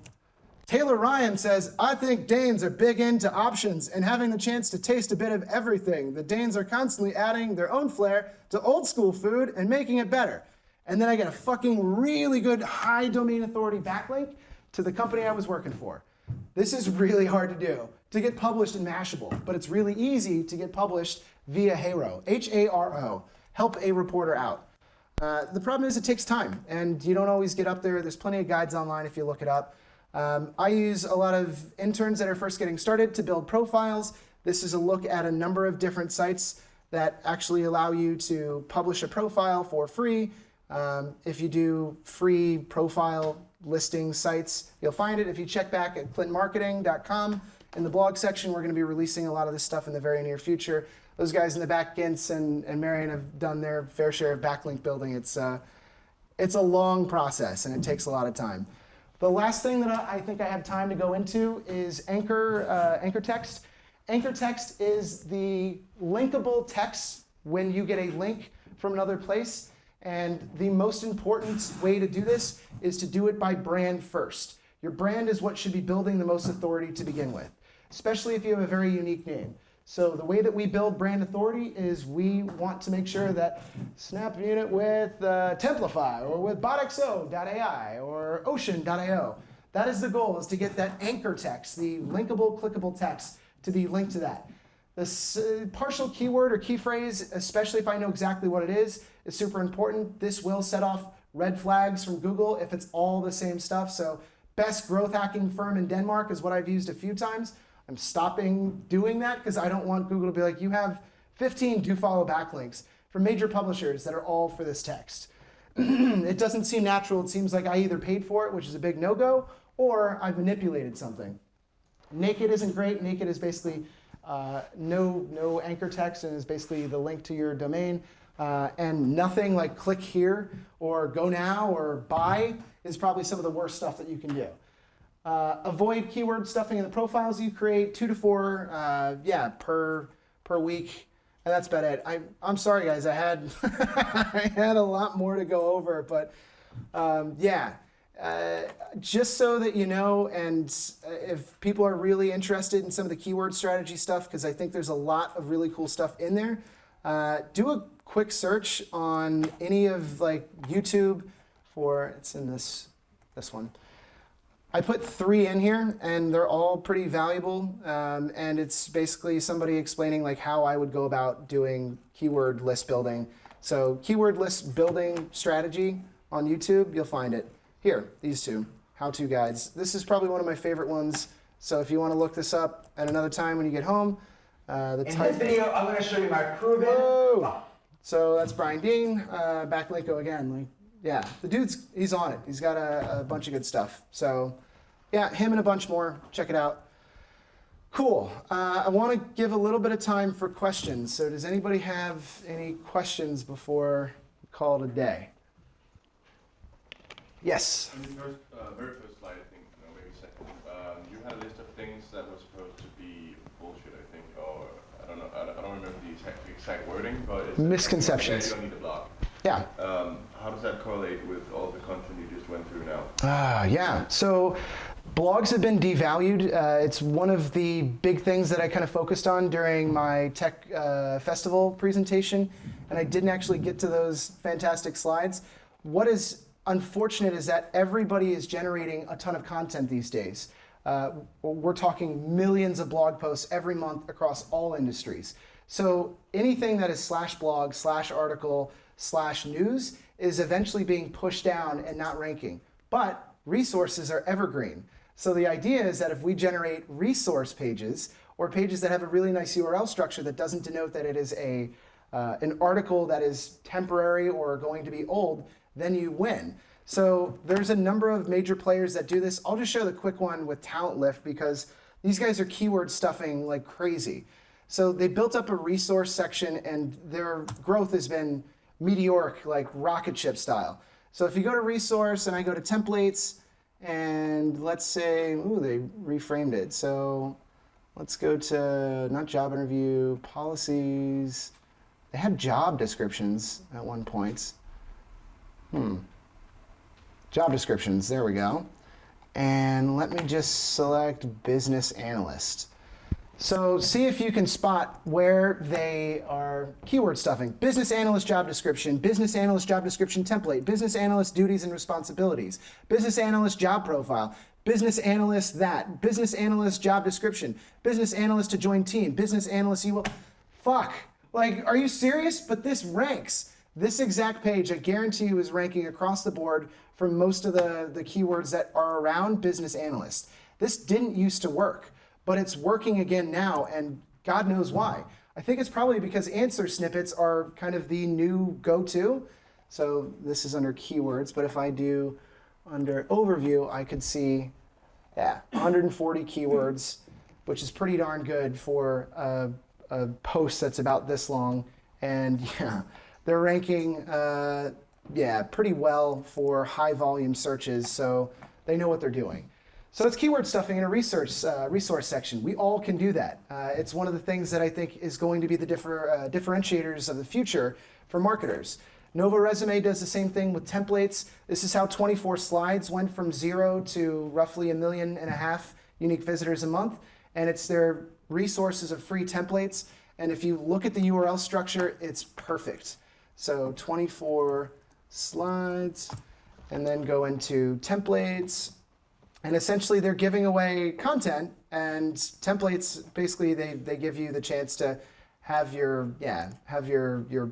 Taylor Ryan says, I think Danes are big into options and having the chance to taste a bit of everything. The Danes are constantly adding their own flair to old school food and making it better. And then I get a fucking really good high domain authority backlink to the company I was working for. This is really hard to do, to get published in Mashable, but it's really easy to get published via Heyro, H-A-R-O, help a reporter out. The problem is it takes time, and you don't always get up there. There's plenty of guides online if you look it up. I use a lot of interns that are first getting started to build profiles. This is a look at a number of different sites that actually allow you to publish a profile for free. If you do free profile listing sites, you'll find it. If you check back at clintmarketing.com in the blog section, we're going to be releasing a lot of this stuff in the very near future. Those guys in the back, Gintz and Marion, have done their fair share of backlink building. It's a long process, and it takes a lot of time. The last thing that I think I have time to go into is anchor text. Anchor text is the linkable text when you get a link from another place. And the most important way to do this is to do it by brand first. Your brand is what should be building the most authority to begin with, especially if you have a very unique name. So the way that we build brand authority is we want to make sure that snap unit with Templify or with botxo.ai or ocean.io. That is the goal, is to get that anchor text, the linkable, clickable text, to be linked to that. The partial keyword or key phrase, especially if I know exactly what it is super important. This will set off red flags from Google if it's all the same stuff. So best growth hacking firm in Denmark is what I've used a few times. I'm stopping doing that because I don't want Google to be like, you have 15 do follow backlinks from major publishers that are all for this text. It doesn't seem natural. It seems like I either paid for it, which is a big no-go, or I've manipulated something. Naked isn't great. Naked is basically no anchor text and is basically the link to your domain. And nothing like click here or go now or buy is probably some of the worst stuff that you can do. Avoid keyword stuffing in the profiles you create, 2 to 4 per week. And that's about it. I'm sorry, guys. I had I had a lot more to go over, but just so that you know, and if people are really interested in some of the keyword strategy stuff, because I think there's a lot of really cool stuff in there, do a quick search on any of like YouTube for, it's in this one. I put 3 in here, and they're all pretty valuable. And it's basically somebody explaining like how I would go about doing keyword list building. So keyword list building strategy on YouTube, you'll find it here. These 2 how-to guides. This is probably one of my favorite ones. So if you want to look this up at another time when you get home, In this video, I'm going to show you my proven. Whoa. So that's Brian Dean, backlinko again. Like, yeah, the dude's, he's on it. He's got a bunch of good stuff. So yeah, him and a bunch more. Check it out. Cool. I want to give a little bit of time for questions. So does anybody have any questions before we call it a day? Yes. On the very first slide, I think, no, maybe second, you had a list of things that were supposed to be bullshit, I think, or I don't know, I don't remember the exact wording, but it's Misconceptions. You don't need a blog. Yeah. How does that correlate with all the content you just went through now? Yeah. So blogs have been devalued. It's one of the big things that I kind of focused on during my tech festival presentation, and I didn't actually get to those fantastic slides. What is unfortunate is that everybody is generating a ton of content these days. We're talking millions of blog posts every month across all industries. So anything that is /blog, /article, /news is eventually being pushed down and not ranking. But resources are evergreen. So the idea is that if we generate resource pages or pages that have a really nice URL structure that doesn't denote that it is an article that is temporary or going to be old, then you win. So there's a number of major players that do this. I'll just show the quick one with Talent Lift because these guys are keyword stuffing like crazy. So they built up a resource section and their growth has been meteoric, like rocket ship style. So if you go to resource and I go to templates and let's say, ooh, they reframed it. So let's go to not job interview, policies. They had job descriptions at one point. Job descriptions, there we go. And let me just select business analyst. So see if you can spot where they are keyword stuffing. Business analyst job description template, business analyst duties and responsibilities, business analyst job profile, business analyst that, business analyst job description, business analyst to join team, business analyst you will. Fuck, like, are you serious? But this ranks. This exact page, I guarantee you, is ranking across the board for most of the keywords that are around business analyst. This didn't used to work, but it's working again now, and God knows why. I think it's probably because answer snippets are kind of the new go-to. So this is under keywords, but if I do under overview, I could see, 140 keywords, which is pretty darn good for a post that's about this long. And yeah, they're ranking, pretty well for high volume searches, so they know what they're doing. So it's keyword stuffing in a resource section. We all can do that. It's one of the things that I think is going to be the differentiators of the future for marketers. Nova Resume does the same thing with templates. This is how 24 slides went from 0 to roughly 1.5 million unique visitors a month. And it's their resources of free templates. And if you look at the URL structure, it's perfect. So 24 slides, and then go into templates. And essentially they're giving away content, and templates, basically they give you the chance to have your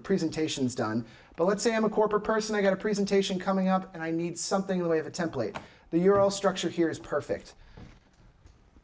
presentations done. But let's say I'm a corporate person, I got a presentation coming up and I need something in the way of a template. The URL structure here is perfect.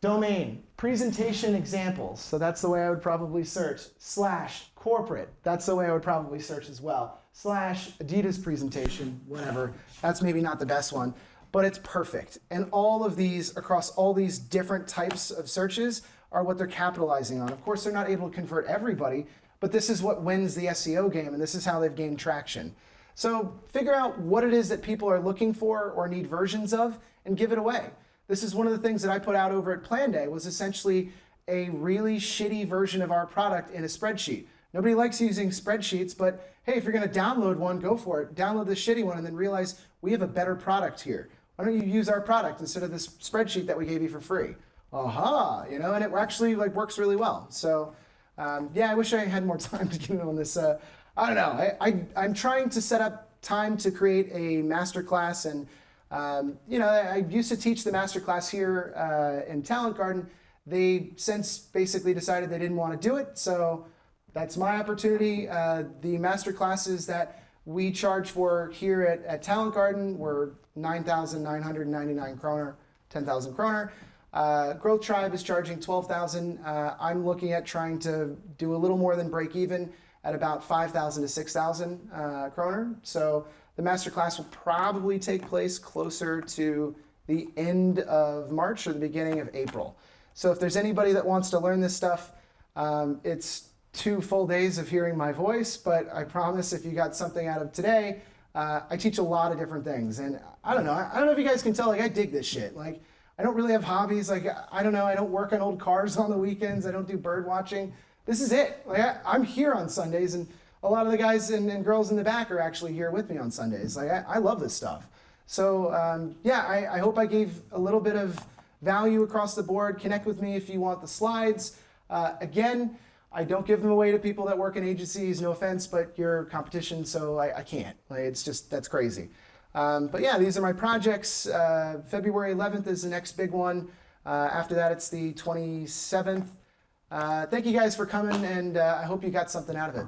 Domain, presentation examples. So that's the way I would probably search. / corporate, that's the way I would probably search as well. / Adidas presentation, whatever. That's maybe not the best one, but it's perfect. And all of these, across all these different types of searches, are what they're capitalizing on. Of course, they're not able to convert everybody, but this is what wins the SEO game, and this is how they've gained traction. So figure out what it is that people are looking for or need versions of, and give it away. This is one of the things that I put out over at Plan Day, was essentially a really shitty version of our product in a spreadsheet. Nobody likes using spreadsheets, but hey, if you're gonna download one, go for it. Download the shitty one and then realize we have a better product here. Why don't you use our product instead of this spreadsheet that we gave you for free? Aha, and it actually works really well. So I wish I had more time to get in on this. I don't know, I'm trying to set up time to create a masterclass, and You know, I used to teach the masterclass here in Talent Garden. They since basically decided they didn't want to do it, so that's my opportunity. The masterclasses that we charge for here at Talent Garden were 9,999 kroner, 10,000 kroner. Growth Tribe is charging 12,000. I'm looking at trying to do a little more than break even at about 5,000 to 6,000 kroner. So the masterclass will probably take place closer to the end of March or the beginning of April. So if there's anybody that wants to learn this stuff, it's 2 full days of hearing my voice, but I promise if you got something out of today, I teach a lot of different things. And I don't know if you guys can tell, like I dig this shit. Like I don't really have hobbies. Like, I don't know, I don't work on old cars on the weekends. I don't do bird watching. This is it. Like I'm here on Sundays, and a lot of the guys and girls in the back are actually here with me on Sundays. Like I love this stuff. So yeah, I hope I gave a little bit of value across the board. Connect with me if you want the slides. Again, I don't give them away to people that work in agencies, no offense, but you're competition, so I can't. Like, it's just, that's crazy. But yeah, these are my projects. February 11th is the next big one. After that, it's the 27th. Thank you guys for coming, and I hope you got something out of it.